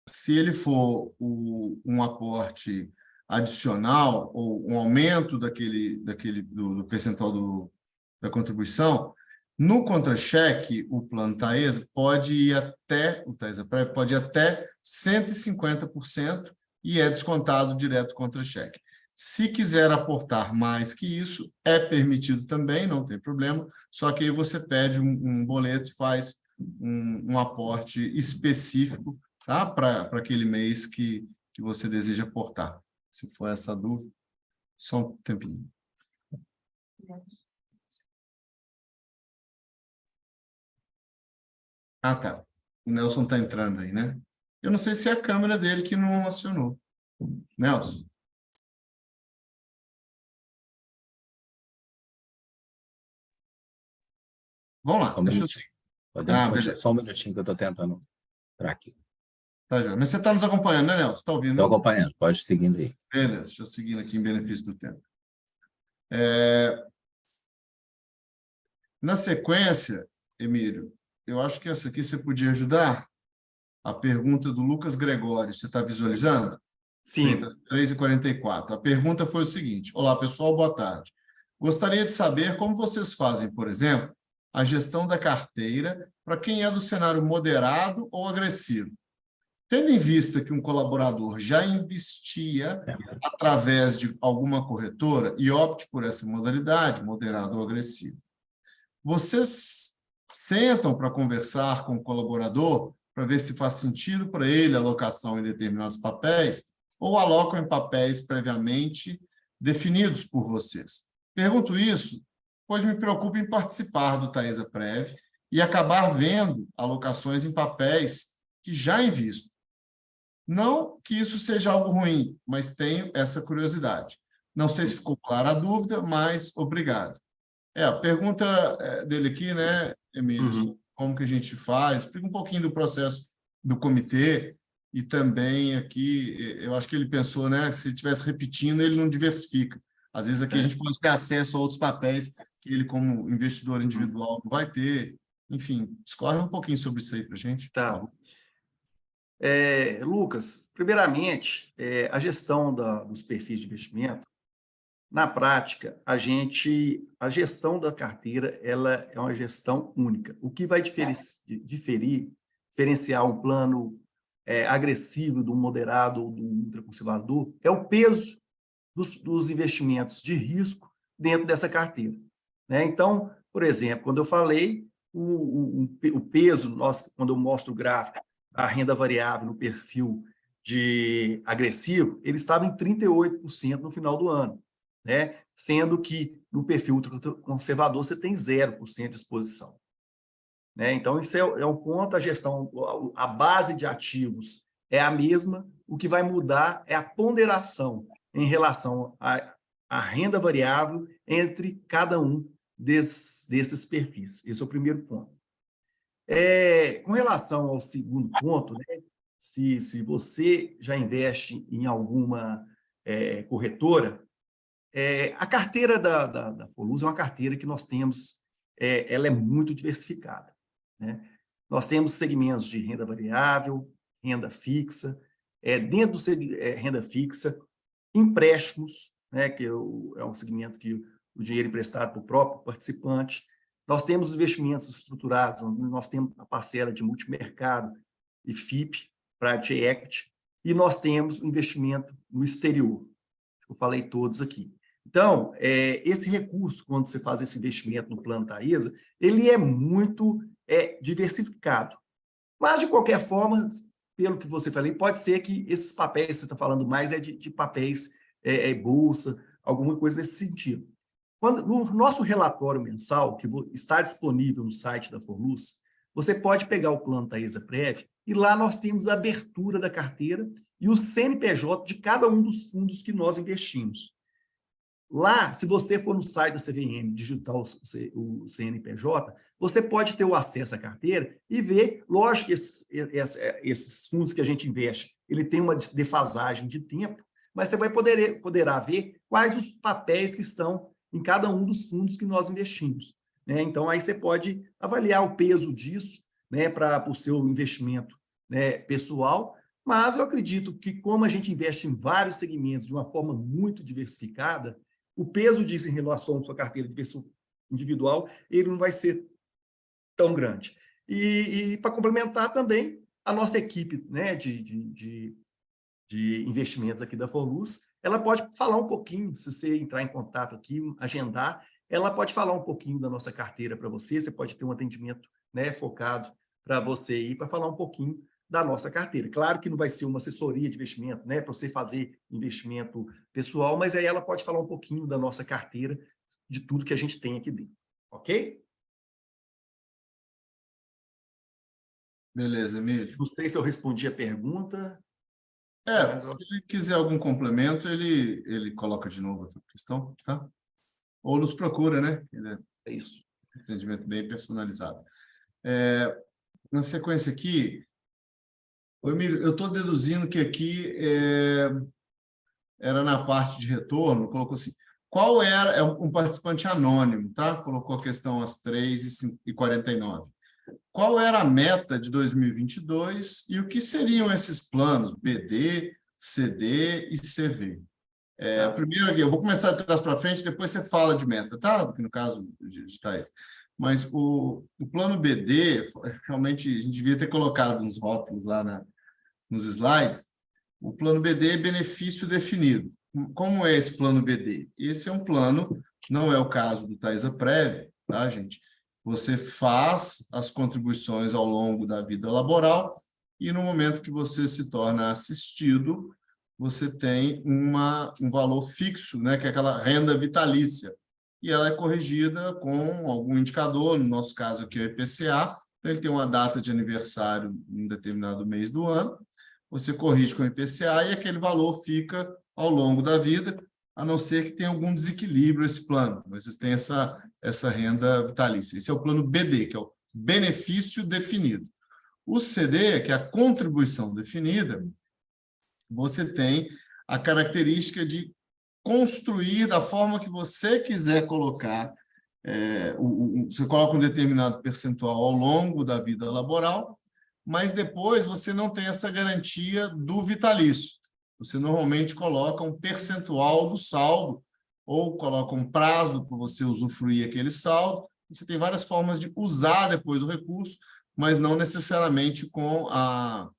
Se ele for um aporte adicional ou um aumento do percentual da contribuição, no contra-cheque, o plano Taesa pode ir até, o Taesa Prévio pode ir até 150% e é descontado direto contra-cheque. Se quiser aportar mais que isso, é permitido também, não tem problema, só que aí você pede um boleto, faz um aporte específico, tá? Para aquele mês que você deseja aportar. Se for essa dúvida, só um tempinho. Ah, tá. O Nelson está entrando aí, né? Eu não sei se é a câmera dele que não acionou. Nelson? Vamos lá, deixa eu seguir. Só um minutinho que eu estou tentando entrar aqui. Tá, João. Mas você está nos acompanhando, né, Nelson? Está ouvindo? Estou acompanhando, pode ir seguindo aí. Beleza, deixa eu seguir aqui em benefício do tempo. Na sequência, Emílio, eu acho que essa aqui você podia ajudar. A pergunta do Lucas Gregório, você está visualizando? Sim. 3h44. A pergunta foi o seguinte: olá, pessoal, boa tarde. Gostaria de saber como vocês fazem, por exemplo, a gestão da carteira para quem é do cenário moderado ou agressivo. Tendo em vista que um colaborador já investia através de alguma corretora e opte por essa modalidade, moderado ou agressivo, vocês sentam para conversar com o colaborador para ver se faz sentido para ele a alocação em determinados papéis ou alocam em papéis previamente definidos por vocês? Pergunto isso, pois me preocupa em participar do Taesa Prev e acabar vendo alocações em papéis que já invisto. Não que isso seja algo ruim, mas tenho essa curiosidade. Não sei se ficou clara a dúvida, mas obrigado. A pergunta dele aqui, né, Emílio, como que a gente faz, explica um pouquinho do processo do comitê e também aqui, eu acho que ele pensou, né, se ele estivesse repetindo, ele não diversifica. Às vezes aqui a gente pode ter acesso a outros papéis que ele, como investidor individual, não vai ter. Enfim, discorre um pouquinho sobre isso aí para a gente. Tá. Lucas, primeiramente, a gestão dos perfis de investimento, na prática, a gestão da carteira ela é uma gestão única. O que vai diferenciar um plano agressivo, do moderado ou do ultraconservador, é o peso dos investimentos de risco dentro dessa carteira, né? Então, por exemplo, quando eu falei, o peso, quando eu mostro o gráfico, a renda variável no perfil de agressivo, ele estava em 38% no final do ano, né? Sendo que no perfil ultraconservador você tem 0% de exposição, né? Então, isso é um ponto. A gestão, a base de ativos é a mesma, o que vai mudar é a ponderação em relação à renda variável entre cada um desses perfis. Esse é o primeiro ponto. Com relação ao segundo ponto, né, se você já investe em alguma corretora, a carteira da Forluz é uma carteira que nós temos, ela é muito diversificada, né? Nós temos segmentos de renda variável, renda fixa, dentro do renda fixa, empréstimos, né, que é um segmento que o dinheiro emprestado para o próprio participante. Nós temos investimentos estruturados, onde nós temos a parcela de multimercado e FIP, Private Equity, e nós temos o investimento no exterior. Eu falei todos aqui. Então, esse recurso, quando você faz esse investimento no plano Taesa, ele é muito diversificado. Mas, de qualquer forma, pelo que você falou, pode ser que esses papéis que você está falando mais de papéis, bolsa, alguma coisa nesse sentido. No nosso relatório mensal, que está disponível no site da Forluz, você pode pegar o plano Taesa Prev e lá nós temos a abertura da carteira e o CNPJ de cada um dos fundos que nós investimos. Lá, se você for no site da CVM, digitar o CNPJ, você pode ter o acesso à carteira e ver, lógico que esses fundos que a gente investe, ele tem uma defasagem de tempo, mas você vai poderá ver quais os papéis que estão em cada um dos fundos que nós investimos, né? Então, aí você pode avaliar o peso disso, né, para o seu investimento, né, pessoal, mas eu acredito que, como a gente investe em vários segmentos de uma forma muito diversificada, o peso disso em relação à sua carteira de investimento individual, ele não vai ser tão grande. E para complementar também, a nossa equipe, né, de investimentos aqui da Forluz, ela pode falar um pouquinho, se você entrar em contato aqui, agendar, ela pode falar um pouquinho da nossa carteira para você, você pode ter um atendimento, né, focado para você ir, para falar um pouquinho da nossa carteira. Claro que não vai ser uma assessoria de investimento, né, para você fazer investimento pessoal, mas aí ela pode falar um pouquinho da nossa carteira, de tudo que a gente tem aqui dentro, ok? Beleza, Emílio. Não sei se eu respondi a pergunta. Se ele quiser algum complemento, ele coloca de novo a questão, tá? Ou nos procura, né? É isso. Atendimento bem personalizado. Na sequência aqui, Emílio, eu estou deduzindo que aqui era na parte de retorno, colocou assim, qual era, um participante anônimo, tá? Colocou a questão às 3h49. Qual era a meta de 2022 e o que seriam esses planos BD, CD e CV? Tá. Primeiro aqui, eu vou começar de trás para frente, depois você fala de meta, tá? No caso de Thaís. Mas o plano BD, realmente, a gente devia ter colocado uns rótulos lá nos slides. O plano BD é benefício definido. Como é esse plano BD? Esse é um plano, não é o caso do Taesaprev, tá, gente? Você faz as contribuições ao longo da vida laboral e no momento que você se torna assistido, você tem um valor fixo, né, que é aquela renda vitalícia. E ela é corrigida com algum indicador, no nosso caso aqui é o IPCA, então ele tem uma data de aniversário em um determinado mês do ano, você corrige com o IPCA e aquele valor fica ao longo da vida, a não ser que tenha algum desequilíbrio esse plano. Vocês têm essa renda vitalícia. Esse é o plano BD, que é o benefício definido. O CD, que é a contribuição definida, você tem a característica de construir da forma que você quiser colocar. Você coloca um determinado percentual ao longo da vida laboral, mas depois você não tem essa garantia do vitalício. Você normalmente coloca um percentual do saldo ou coloca um prazo para você usufruir aquele saldo. Você tem várias formas de usar depois o recurso, mas não necessariamente com a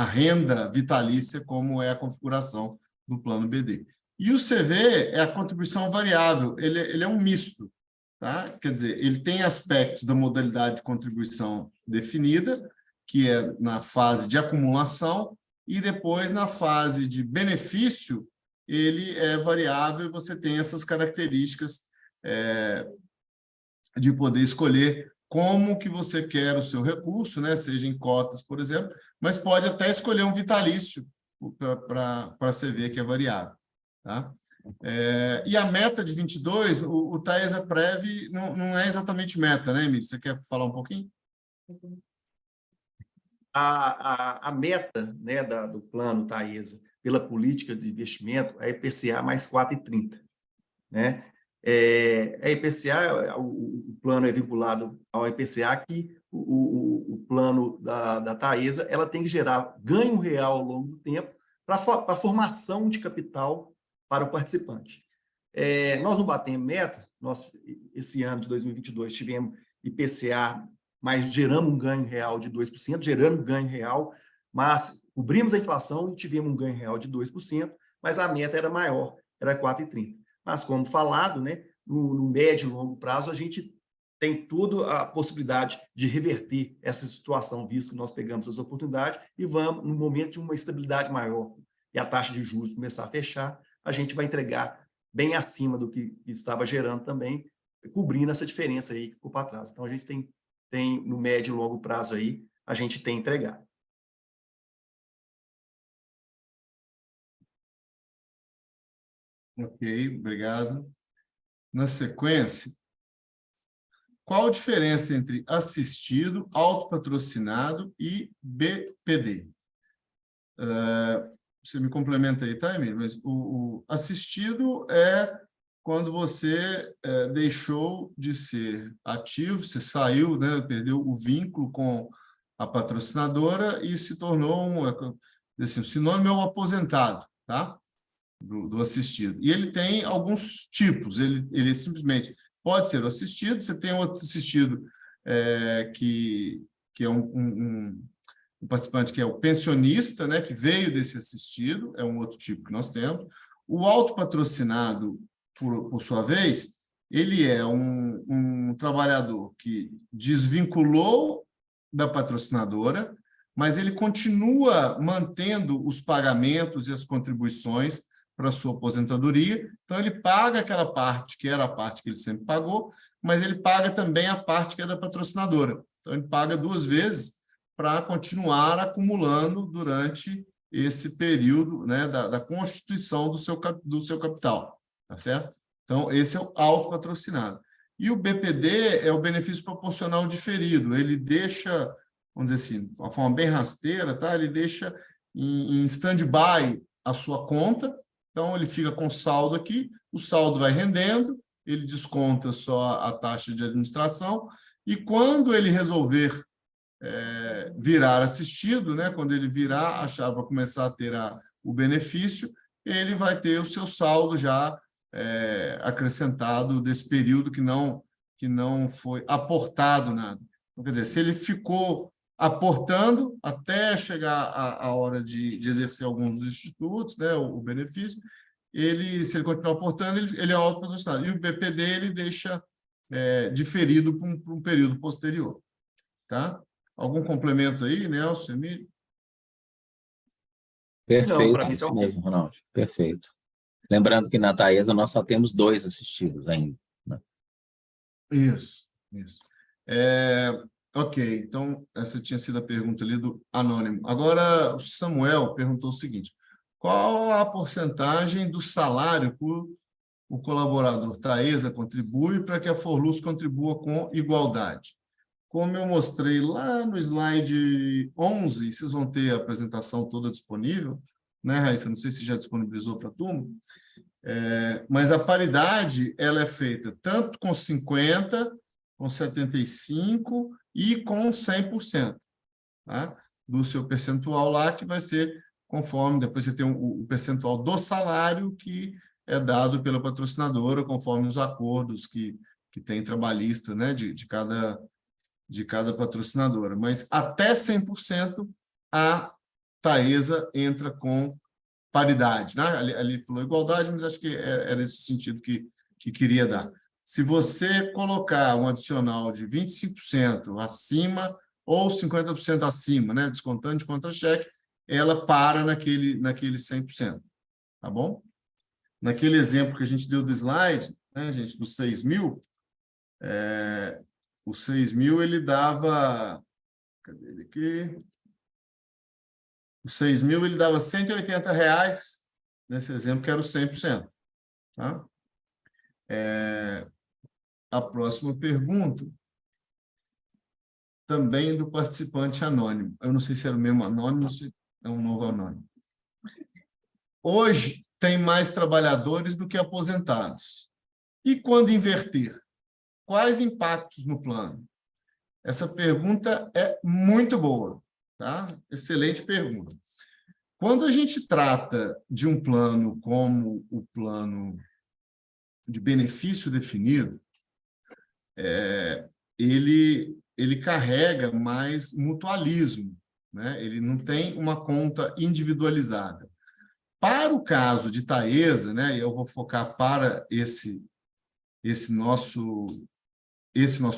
renda vitalícia, como é a configuração do plano BD. E o CV é a contribuição variável, ele é um misto, tá? Quer dizer, ele tem aspectos da modalidade de contribuição definida, que é na fase de acumulação, e depois, na fase de benefício, ele é variável e você tem essas características de poder escolher como que você quer o seu recurso, né? Seja em cotas, por exemplo, mas pode até escolher um vitalício para CV, que é variável. Tá? E a meta de 22, o Taesaprev não é exatamente meta, né, Emílio? Você quer falar um pouquinho? A meta, né, do plano Taesa pela política de investimento é IPCA mais 4,30. Né? A IPCA, o plano é vinculado ao IPCA, que o plano da Taesa ela tem que gerar ganho real ao longo do tempo para a formação de capital para o participante. Nós não batemos meta, esse ano de 2022 tivemos IPCA, mas geramos um ganho real de 2%, gerando um ganho real, mas cobrimos a inflação e tivemos um ganho real de 2%, mas a meta era maior, era 4,30. Mas, como falado, né, no médio e longo prazo, a gente tem tudo a possibilidade de reverter essa situação, visto que nós pegamos essas oportunidades e vamos, no momento de uma estabilidade maior e a taxa de juros começar a fechar, a gente vai entregar bem acima do que estava gerando também, cobrindo essa diferença aí que ficou para trás. Então, a gente tem no médio e longo prazo aí, a gente tem entregado. Ok, obrigado. Na sequência, qual a diferença entre assistido, autopatrocinado e BPD? Você me complementa aí, tá, Emílio? Mas o assistido é quando você deixou de ser ativo, você saiu, né, perdeu o vínculo com a patrocinadora e se tornou assim, o sinônimo é um aposentado, tá? Do assistido. E ele tem alguns tipos, ele simplesmente pode ser o assistido, você tem outro assistido que é um participante que é o pensionista, né, que veio desse assistido, é um outro tipo que nós temos. O autopatrocinado, por sua vez, ele é um trabalhador que desvinculou da patrocinadora, mas ele continua mantendo os pagamentos e as contribuições para a sua aposentadoria. Então, ele paga aquela parte que era a parte que ele sempre pagou, mas ele paga também a parte que é da patrocinadora. Então, ele paga 2 vezes para continuar acumulando durante esse período, né, da constituição do seu capital. Tá certo? Então, esse é o autopatrocinado. E o BPD é o benefício proporcional diferido. Ele deixa, vamos dizer assim, de uma forma bem rasteira, tá? Ele deixa em stand-by a sua conta. Então, ele fica com saldo aqui, o saldo vai rendendo, ele desconta só a taxa de administração, e quando ele resolver virar assistido, né, quando ele virar a chave para começar a ter o benefício, ele vai ter o seu saldo já acrescentado desse período que não foi aportado nada. Então, quer dizer, se ele ficou aportando até chegar a hora de exercer alguns dos institutos, né, o benefício, se ele continuar aportando, ele é autopatrocinado. E o BPD ele deixa diferido para um período posterior. Tá? Algum complemento aí, Nelson, Emílio? Perfeito, para mim tá isso ok. mesmo, Ronaldo. Perfeito. Lembrando que na Taesa nós só temos 2 assistidos ainda. Né? Isso. Ok, então essa tinha sido a pergunta ali do anônimo. Agora, o Samuel perguntou o seguinte: qual a porcentagem do salário que o colaborador Taesa contribui para que a Forluz contribua com igualdade? Como eu mostrei lá no slide 11, vocês vão ter a apresentação toda disponível, né, Raíssa? Não sei se já disponibilizou para a turma, mas a paridade ela é feita tanto com 50%, com 75% e com 100%, tá? Do seu percentual lá, que vai ser conforme, depois você tem o percentual do salário que é dado pela patrocinadora, conforme os acordos que tem trabalhista, né, de cada patrocinadora. Mas até 100% a Taesa entra com paridade, né? Ali falou igualdade, mas acho que era esse o sentido que queria dar. Se você colocar um adicional de 25% acima ou 50% acima, né, descontando de contra-cheque, ela para naquele 100%, tá bom? Naquele exemplo que a gente deu do slide, né, gente, dos 6.000, o 6.000 ele dava... Cadê ele aqui? O 6.000 ele dava R$ 180, nesse exemplo, que era o 100%. Tá? A próxima pergunta, também do participante anônimo. Eu não sei se era o mesmo anônimo ou se é um novo anônimo. Hoje, tem mais trabalhadores do que aposentados. E quando inverter? Quais impactos no plano? Essa pergunta é muito boa, tá? Excelente pergunta. Quando a gente trata de um plano como o plano de benefício definido, ele carrega mais mutualismo, né? Ele não tem uma conta individualizada. Para o caso de Taesa, né, eu vou focar para esse nosso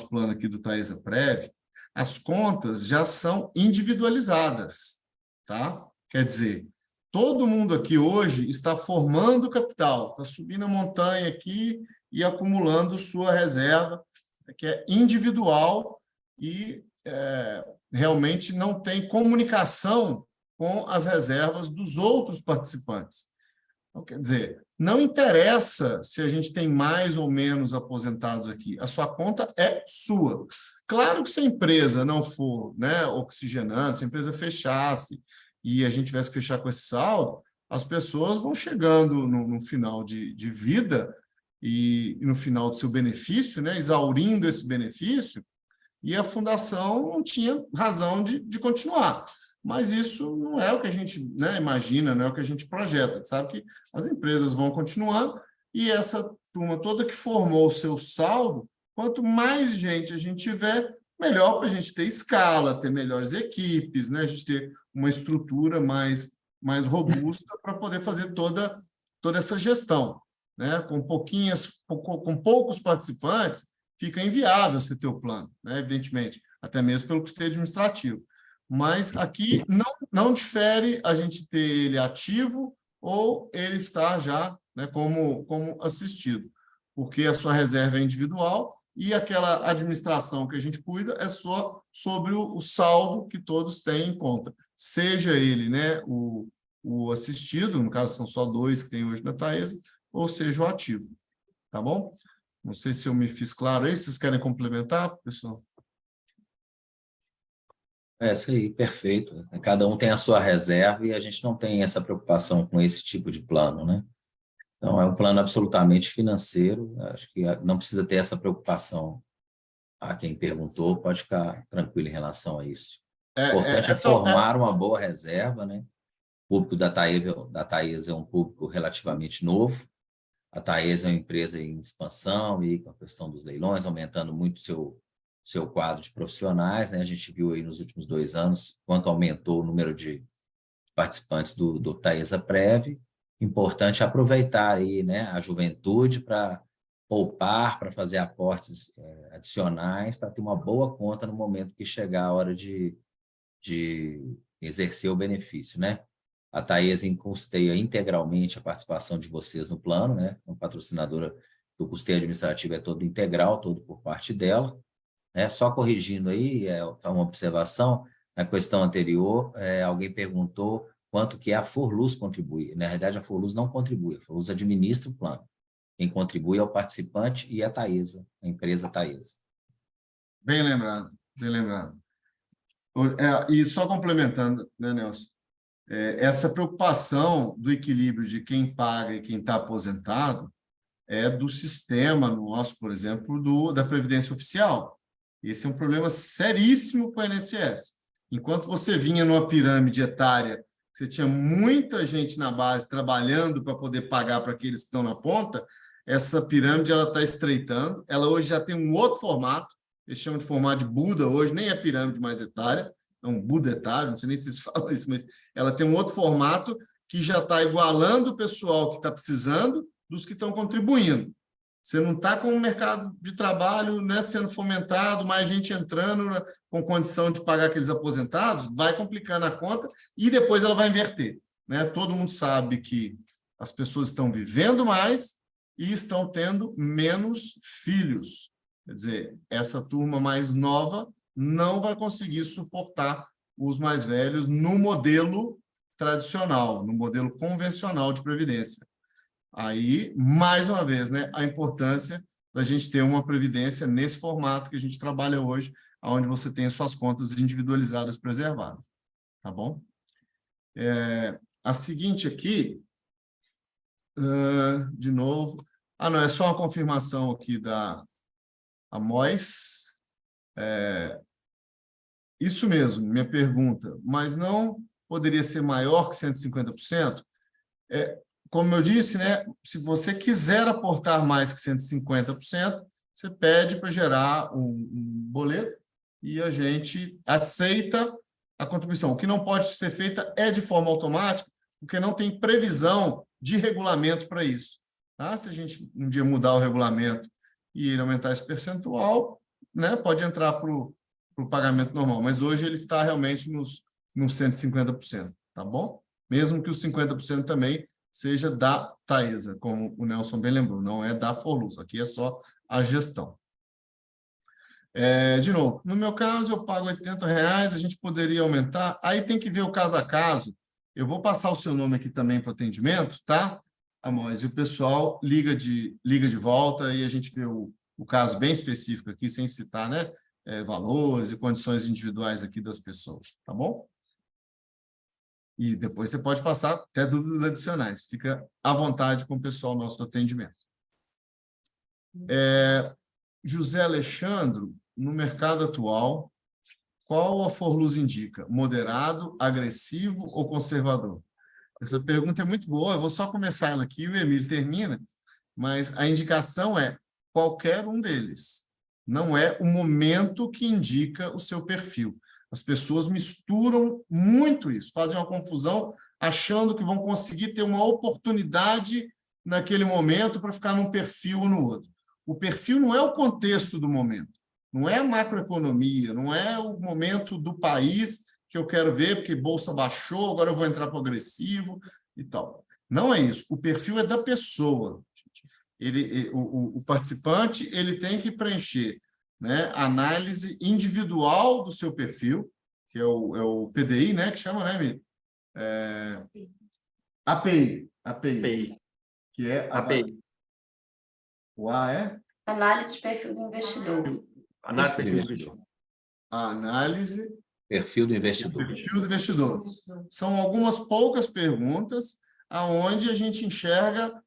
plano aqui do Taesa Prev, as contas já são individualizadas, tá? Quer dizer, todo mundo aqui hoje está formando capital, está subindo a montanha aqui e acumulando sua reserva, que é individual e realmente não tem comunicação com as reservas dos outros participantes. Então, quer dizer, não interessa se a gente tem mais ou menos aposentados aqui, a sua conta é sua. Claro que se a empresa não for, né, oxigenando, se a empresa fechasse e a gente tivesse que fechar com esse saldo, as pessoas vão chegando no final de vida e no final do seu benefício, né, exaurindo esse benefício, e a fundação não tinha razão de continuar. Mas isso não é o que a gente, né, imagina, não é o que a gente projeta. A gente sabe que as empresas vão continuando e essa turma toda que formou o seu saldo, quanto mais gente a gente tiver, melhor para a gente ter escala, ter melhores equipes, né, a gente ter uma estrutura mais robusta para poder fazer toda essa gestão. Né? Com poucos participantes, fica inviável você ter o plano, né? Evidentemente, até mesmo pelo custeio administrativo. Mas aqui não difere a gente ter ele ativo ou ele estar já, né, como assistido, porque a sua reserva é individual e aquela administração que a gente cuida é só sobre o saldo que todos têm em conta, seja ele, né, o assistido, no caso são só 2 que tem hoje na Taesa, ou seja o ativo, tá bom? Não sei se eu me fiz claro aí, vocês querem complementar, pessoal? Isso aí, perfeito. Cada um tem a sua reserva e a gente não tem essa preocupação com esse tipo de plano, né? Então, é um plano absolutamente financeiro, acho que não precisa ter essa preocupação. A quem perguntou pode ficar tranquilo em relação a isso. O importante é formar uma boa reserva, né? O público da Taesa é um público relativamente novo. A Taesa é uma empresa em expansão e com a questão dos leilões, aumentando muito seu quadro de profissionais, né? A gente viu aí nos últimos 2 anos quanto aumentou o número de participantes do Taesa Prev. Importante aproveitar aí, né, a juventude para poupar, para fazer aportes adicionais, para ter uma boa conta no momento que chegar a hora de exercer o benefício, né? A Taesa custeia integralmente a participação de vocês no plano, né? Uma patrocinadora, o custeio administrativo é todo integral, todo por parte dela, né? Só corrigindo aí, uma observação, na questão anterior, alguém perguntou quanto que a Forluz contribui. Na realidade, a Forluz não contribui, a Forluz administra o plano. Quem contribui é o participante e a Taesa, a empresa Taesa. Bem lembrado, bem lembrado. E só complementando, né, Nelson? Essa preocupação do equilíbrio de quem paga e quem está aposentado é do sistema nosso, por exemplo, da Previdência Oficial. Esse é um problema seríssimo para o INSS. Enquanto você vinha numa pirâmide etária, você tinha muita gente na base trabalhando para poder pagar para aqueles que estão na ponta, essa pirâmide está estreitando. Ela hoje já tem um outro formato, eles chamam de formato de Buda, hoje nem é pirâmide mais etária, é um Buda etário, não sei nem se vocês falam isso, mas ela tem um outro formato que já está igualando o pessoal que está precisando dos que estão contribuindo. Você não está com o mercado de trabalho, né, sendo fomentado, mais gente entrando, né, com condição de pagar aqueles aposentados, vai complicando a conta e depois ela vai inverter, né? Todo mundo sabe que as pessoas estão vivendo mais e estão tendo menos filhos. Quer dizer, essa turma mais nova não vai conseguir suportar os mais velhos no modelo tradicional, no modelo convencional de previdência. Aí, mais uma vez, né, a importância da gente ter uma previdência nesse formato que a gente trabalha hoje, onde você tem as suas contas individualizadas preservadas. Tá bom? A seguinte aqui, de novo... não, é só uma confirmação aqui da Amós. Isso mesmo, minha pergunta, mas não poderia ser maior que 150%? Como eu disse, né, se você quiser aportar mais que 150%, você pede para gerar um boleto e a gente aceita a contribuição. O que não pode ser feita é de forma automática, porque não tem previsão de regulamento para isso. Tá? Se a gente um dia mudar o regulamento e ele aumentar esse percentual, né, pode entrar para o pagamento normal, mas hoje ele está realmente nos 150%, tá bom? Mesmo que os 50% também seja da Taesa, como o Nelson bem lembrou, não é da Forluz, aqui é só a gestão. De novo, no meu caso, eu pago R$80, a gente poderia aumentar, aí tem que ver o caso a caso. Eu vou passar o seu nome aqui também para o atendimento, tá, Amós? E o pessoal liga de volta e a gente vê o caso bem específico aqui, sem citar, né, valores e condições individuais aqui das pessoas, tá bom? E depois você pode passar até dúvidas adicionais. Fica à vontade com o pessoal nosso do atendimento. José Alexandre, no mercado atual, qual a Forluz indica? Moderado, agressivo ou conservador? Essa pergunta é muito boa. Eu vou só começar ela aqui e o Emílio termina, mas a indicação é qualquer um deles. Não é o momento que indica o seu perfil. As pessoas misturam muito isso, fazem uma confusão, achando que vão conseguir ter uma oportunidade naquele momento para ficar num perfil ou no outro. O perfil não é o contexto do momento, não é a macroeconomia, não é o momento do país que eu quero ver, porque bolsa baixou, agora eu vou entrar para o agressivo e tal. Não é isso. O perfil é da pessoa. O participante ele tem que preencher, né, análise individual do seu perfil, que é o PDI, né, que chama, né, Mi? API, que é API. O A é? Análise de perfil do investidor. Análise de perfil do investidor. A análise Perfil do investidor. Perfil do investidor. São algumas poucas perguntas aonde a gente enxerga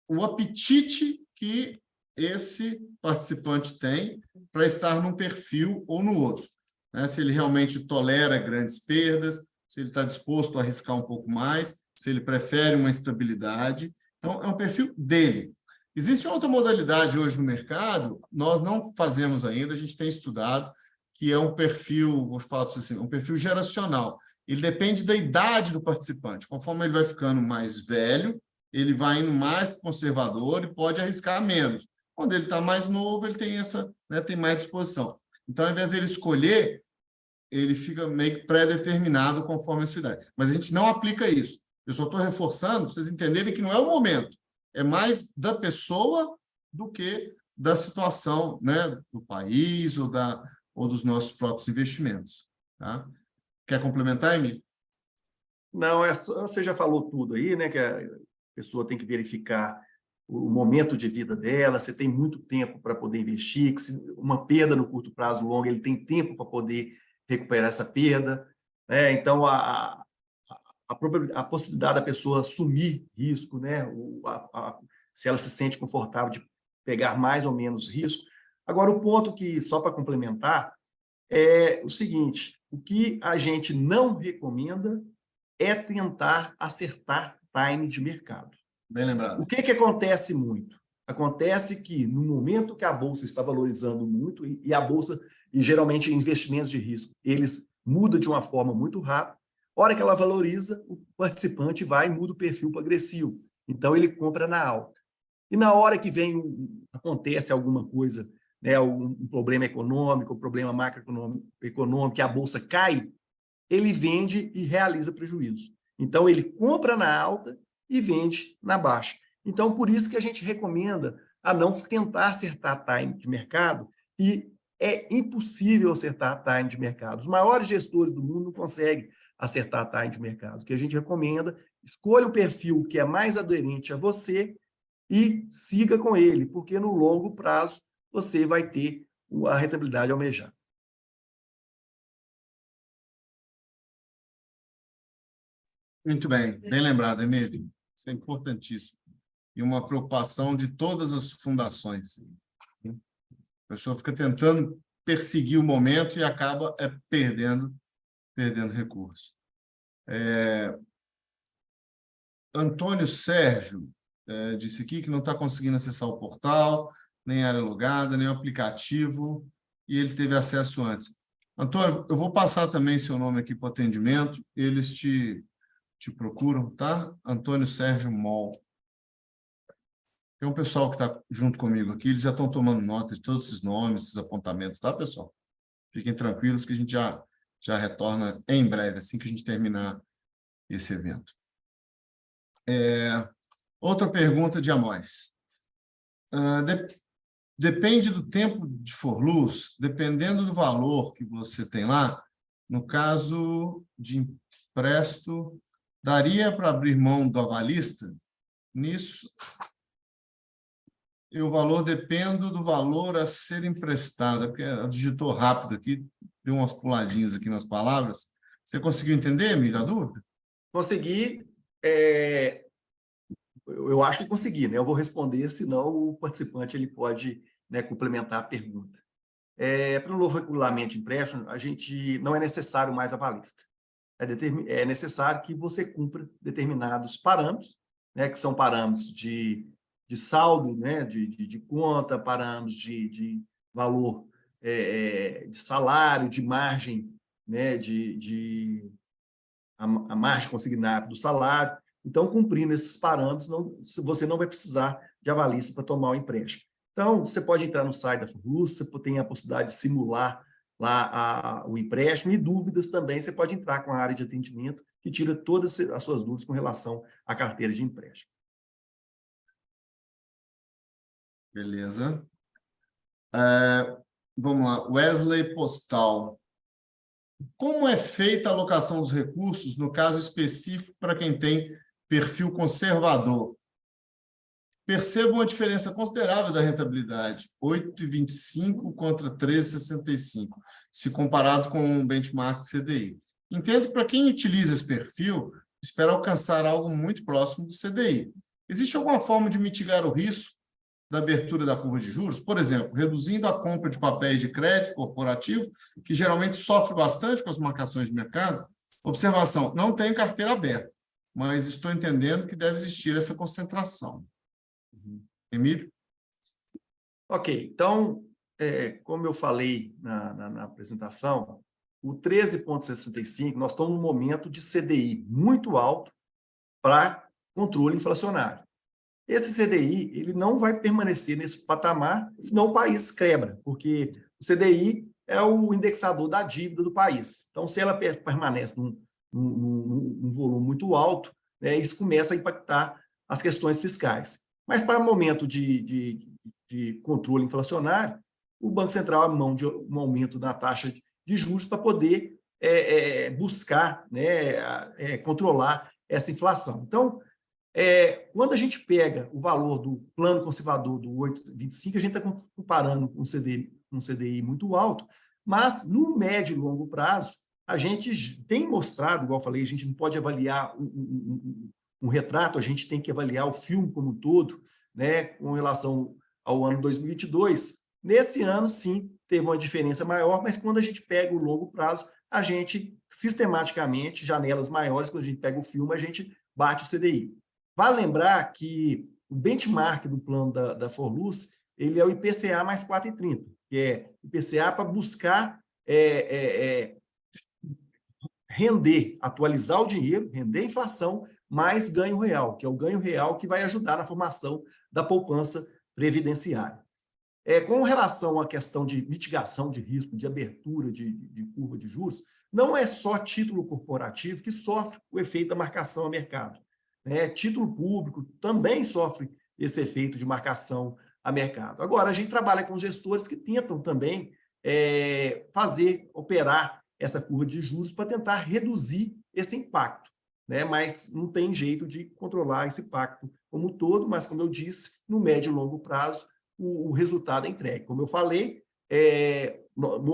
o apetite que esse participante tem para estar num perfil ou no outro. Né? Se ele realmente tolera grandes perdas, se ele está disposto a arriscar um pouco mais, se ele prefere uma estabilidade. Então, é um perfil dele. Existe outra modalidade hoje no mercado, nós não fazemos ainda, a gente tem estudado, que é um perfil, vou falar para você assim, um perfil geracional. Ele depende da idade do participante. Conforme ele vai ficando mais velho, ele vai indo mais conservador e pode arriscar menos. Quando ele está mais novo, ele tem essa, né, tem mais disposição. Então, ao invés dele escolher, ele fica meio que pré-determinado conforme a sua idade. Mas a gente não aplica isso. Eu só estou reforçando para vocês entenderem que não é o momento. É mais da pessoa do que da situação, né, do país ou dos nossos próprios investimentos. Tá? Quer complementar, Emílio? Não, você já falou tudo aí, né? Que a pessoa tem que verificar o momento de vida dela, você tem muito tempo para poder investir, que se uma perda no curto prazo longo, ele tem tempo para poder recuperar essa perda, né? Então, a possibilidade da pessoa assumir risco, né? Se ela se sente confortável de pegar mais ou menos risco. Agora, o ponto que, só para complementar, é o seguinte: o que a gente não recomenda é tentar acertar time de mercado. Bem lembrado. O que acontece muito? Acontece que, no momento que a Bolsa está valorizando muito, e a Bolsa, e geralmente investimentos de risco, eles mudam de uma forma muito rápida, a hora que ela valoriza, o participante vai e muda o perfil para agressivo. Então, ele compra na alta. E na hora que acontece alguma coisa, né, um problema econômico, um problema macroeconômico, que a Bolsa cai, ele vende e realiza prejuízo. Então, ele compra na alta e vende na baixa. Então, por isso que a gente recomenda a não tentar acertar time de mercado, e é impossível acertar time de mercado. Os maiores gestores do mundo não conseguem acertar time de mercado. O que a gente recomenda, escolha o perfil que é mais aderente a você e siga com ele, porque no longo prazo você vai ter a rentabilidade almejada. Muito bem, bem lembrado, Emílio. Isso é importantíssimo. E uma preocupação de todas as fundações. A pessoa fica tentando perseguir o momento e acaba perdendo recursos. Antônio Sérgio disse aqui que não está conseguindo acessar o portal, nem a área logada, nem o aplicativo, e ele teve acesso antes. Antônio, eu vou passar também seu nome aqui para o atendimento, eles te procuram, tá? Antônio Sérgio Mol. Tem um pessoal que está junto comigo aqui, eles já estão tomando nota de todos esses nomes, esses apontamentos, tá, pessoal? Fiquem tranquilos que a gente já retorna em breve, assim que a gente terminar esse evento. Outra pergunta de Amós. Depende do tempo de forluz, dependendo do valor que você tem lá, no caso de empréstimo, daria para abrir mão do avalista? Nisso, e o valor depende do valor a ser emprestado, porque ela digitou rápido aqui, deu umas puladinhas aqui nas palavras. Você conseguiu entender, Emílio, a dúvida? Consegui. Eu acho que consegui, né? Eu vou responder, senão o participante ele pode, né, complementar a pergunta. Para o novo regulamento de empréstimo, a gente não é necessário mais avalista. É necessário que você cumpra determinados parâmetros, né, que são parâmetros de saldo, né, de conta, parâmetros de valor de salário, de margem, né, a margem consignável do salário. Então, cumprindo esses parâmetros, você não vai precisar de avalista para tomar o empréstimo. Então, você pode entrar no site da Forluz, você tem a possibilidade de simular lá o empréstimo, e dúvidas também, você pode entrar com a área de atendimento, que tira todas as suas dúvidas com relação à carteira de empréstimo. Beleza. Vamos lá. Wesley Postal. Como é feita a alocação dos recursos, no caso específico, para quem tem perfil conservador? Percebo uma diferença considerável da rentabilidade, 8,25 contra 13,65, se comparado com o benchmark CDI. Entendo que para quem utiliza esse perfil, espera alcançar algo muito próximo do CDI. Existe alguma forma de mitigar o risco da abertura da curva de juros? Por exemplo, reduzindo a compra de papéis de crédito corporativo, que geralmente sofre bastante com as marcações de mercado? Observação, não tenho carteira aberta, mas estou entendendo que deve existir essa concentração. Emílio? Ok, então, como eu falei na apresentação, o 13,65, nós estamos num momento de CDI muito alto para controle inflacionário. Esse CDI ele não vai permanecer nesse patamar, senão o país quebra, porque o CDI é o indexador da dívida do país. Então, se ela permanece num volume muito alto, né, isso começa a impactar as questões fiscais. Mas, para o momento de controle inflacionário, o Banco Central abre mão de um aumento da taxa de juros para poder buscar, né, controlar essa inflação. Então, quando a gente pega o valor do plano conservador do 8,25, a gente está comparando com um CDI muito alto, mas no médio e longo prazo, a gente tem mostrado, igual eu falei, a gente não pode avaliar um retrato, a gente tem que avaliar o filme como um todo, né, com relação ao ano 2022. Nesse ano, sim, teve uma diferença maior, mas quando a gente pega o longo prazo, a gente, sistematicamente, janelas maiores, quando a gente pega o filme, a gente bate o CDI. Vale lembrar que o benchmark do plano da Forluz, ele é o IPCA mais 4,30, que é IPCA para buscar render, atualizar o dinheiro, render a inflação, mais ganho real, que é o ganho real que vai ajudar na formação da poupança previdenciária. Com relação à questão de mitigação de risco, de abertura de curva de juros, não é só título corporativo que sofre o efeito da marcação a mercado. Título público também sofre esse efeito de marcação a mercado. Agora, a gente trabalha com gestores que tentam também operar essa curva de juros para tentar reduzir esse impacto, né? Mas não tem jeito de controlar esse impacto como um todo, mas, como eu disse, no médio e longo prazo, o resultado é entregue. Como eu falei,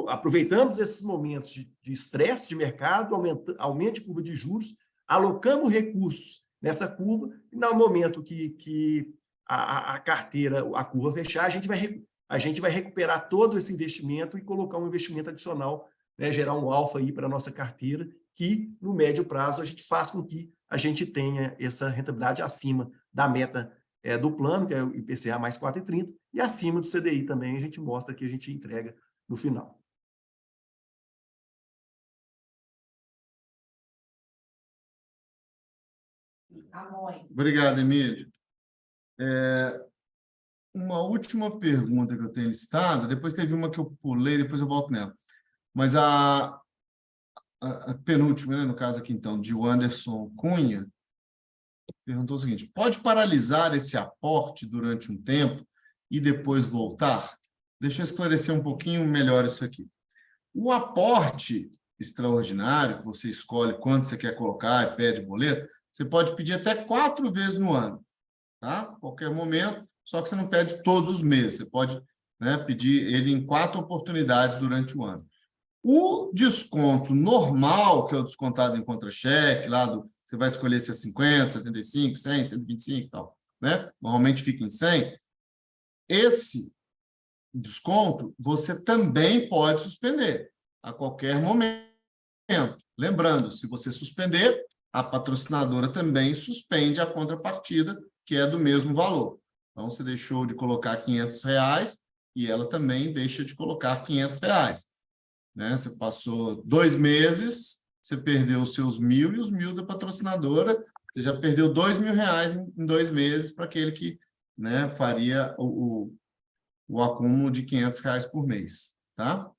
aproveitamos esses momentos de estresse de mercado, aumento de curva de juros, alocamos recursos nessa curva, e no momento que a carteira, a curva fechar, a gente vai recuperar todo esse investimento e colocar um investimento adicional, né, gerar um alfa aí para a nossa carteira, que no médio prazo a gente faz com que a gente tenha essa rentabilidade acima da meta do plano, que é o IPCA mais 4,30, e acima do CDI também, a gente mostra que a gente entrega no final. Obrigado, Emílio. Uma última pergunta que eu tenho listado, depois teve uma que eu pulei, depois eu volto nela. Mas a penúltima, né, no caso aqui, então, de Anderson Cunha, perguntou o seguinte: pode paralisar esse aporte durante um tempo e depois voltar? Deixa eu esclarecer um pouquinho melhor isso aqui. O aporte extraordinário, que você escolhe quanto você quer colocar e pede boleto, você pode pedir até 4 vezes no ano, tá? Qualquer momento, só que você não pede todos os meses, você pode, né, pedir ele em 4 oportunidades durante o ano. O desconto normal, que é o descontado em contra-cheque, você vai escolher se é 50, 75, 100, 125 e tal, né? Normalmente fica em 100. Esse desconto você também pode suspender a qualquer momento. Lembrando, se você suspender, a patrocinadora também suspende a contrapartida, que é do mesmo valor. Então, você deixou de colocar R$500 e ela também deixa de colocar R$500. Né? Você passou 2 meses, você perdeu os seus 1.000 e os 1.000 da patrocinadora, você já perdeu R$2.000 em 2 meses para aquele que, né, faria o acúmulo de R$500 por mês. Tá?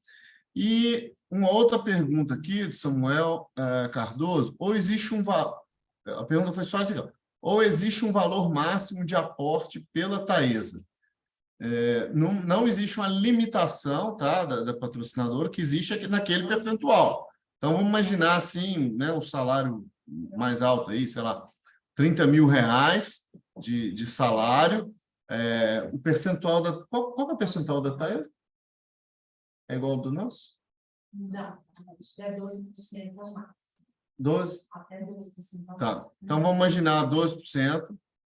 E uma outra pergunta aqui, de Samuel Cardoso, a pergunta foi só assim, ou existe um valor máximo de aporte pela Taesa? Não existe uma limitação, tá, da patrocinadora, que existe aqui naquele percentual. Então, vamos imaginar assim, né, um salário mais alto aí, sei lá, R$30.000 de salário. O percentual da... Qual é o percentual da Taesa? É igual ao do nosso? Já, é 12% ou mais. 12%? Até 12%. Tá. Então, vamos imaginar 12%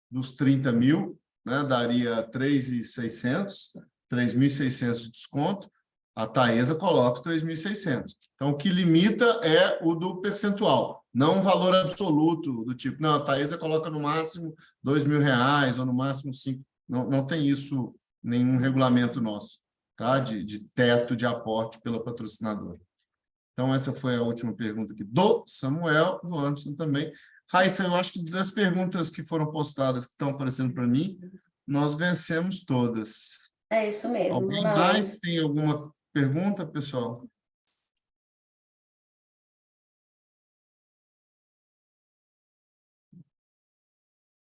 dos 30.000, né, daria 3.600 de desconto. A Taesa coloca os 3.600. Então, o que limita é o do percentual, não um valor absoluto do tipo, não, a Taesa coloca no máximo R$ 2.000 ou no máximo 5. Não tem isso, nenhum regulamento nosso, tá? De teto de aporte pela patrocinadora. Então, essa foi a última pergunta aqui do Samuel, do Anderson também. Raíssa, eu acho que das perguntas que foram postadas, que estão aparecendo para mim, nós vencemos todas. É isso mesmo. Alguém Ronaldo. mais tem alguma pergunta, pessoal?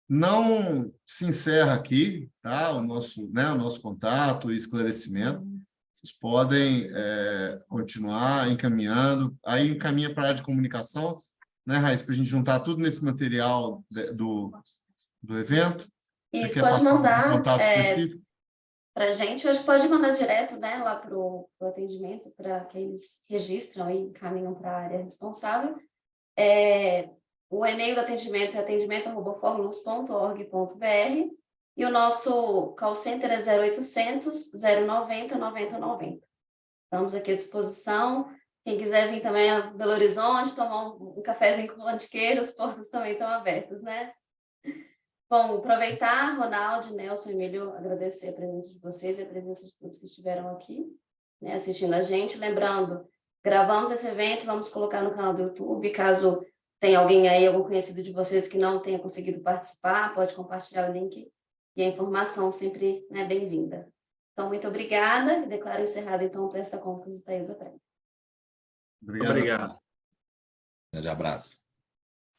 Não se encerra aqui, tá? O nosso contato e esclarecimento. Vocês podem continuar encaminhando. Aí encaminha para a área de comunicação, né, Raíssa, para a gente juntar tudo nesse material do evento. Você Isso, quer pode passar mandar um contato específico? para a gente. Hoje pode mandar direto, né, lá para o atendimento, para que eles registram e encaminham para a área responsável. O e-mail do atendimento é atendimento@forluz.org.br e o nosso call center é 0800 090 9090. Estamos aqui à disposição. Quem quiser vir também a Belo Horizonte, tomar um cafezinho com pão de queijo, as portas também estão abertas, né? Bom, aproveitar, Ronaldo, Nelson, Emílio, agradecer a presença de vocês e a presença de todos que estiveram aqui, né, assistindo a gente. Lembrando, gravamos esse evento, vamos colocar no canal do YouTube, caso tenha alguém aí, algum conhecido de vocês que não tenha conseguido participar, pode compartilhar o link e a informação sempre, né, bem-vinda. Então, muito obrigada e declaro encerrado, então, o Presta Contas do Taesa Prévia. Obrigado. Obrigado. Grande abraço.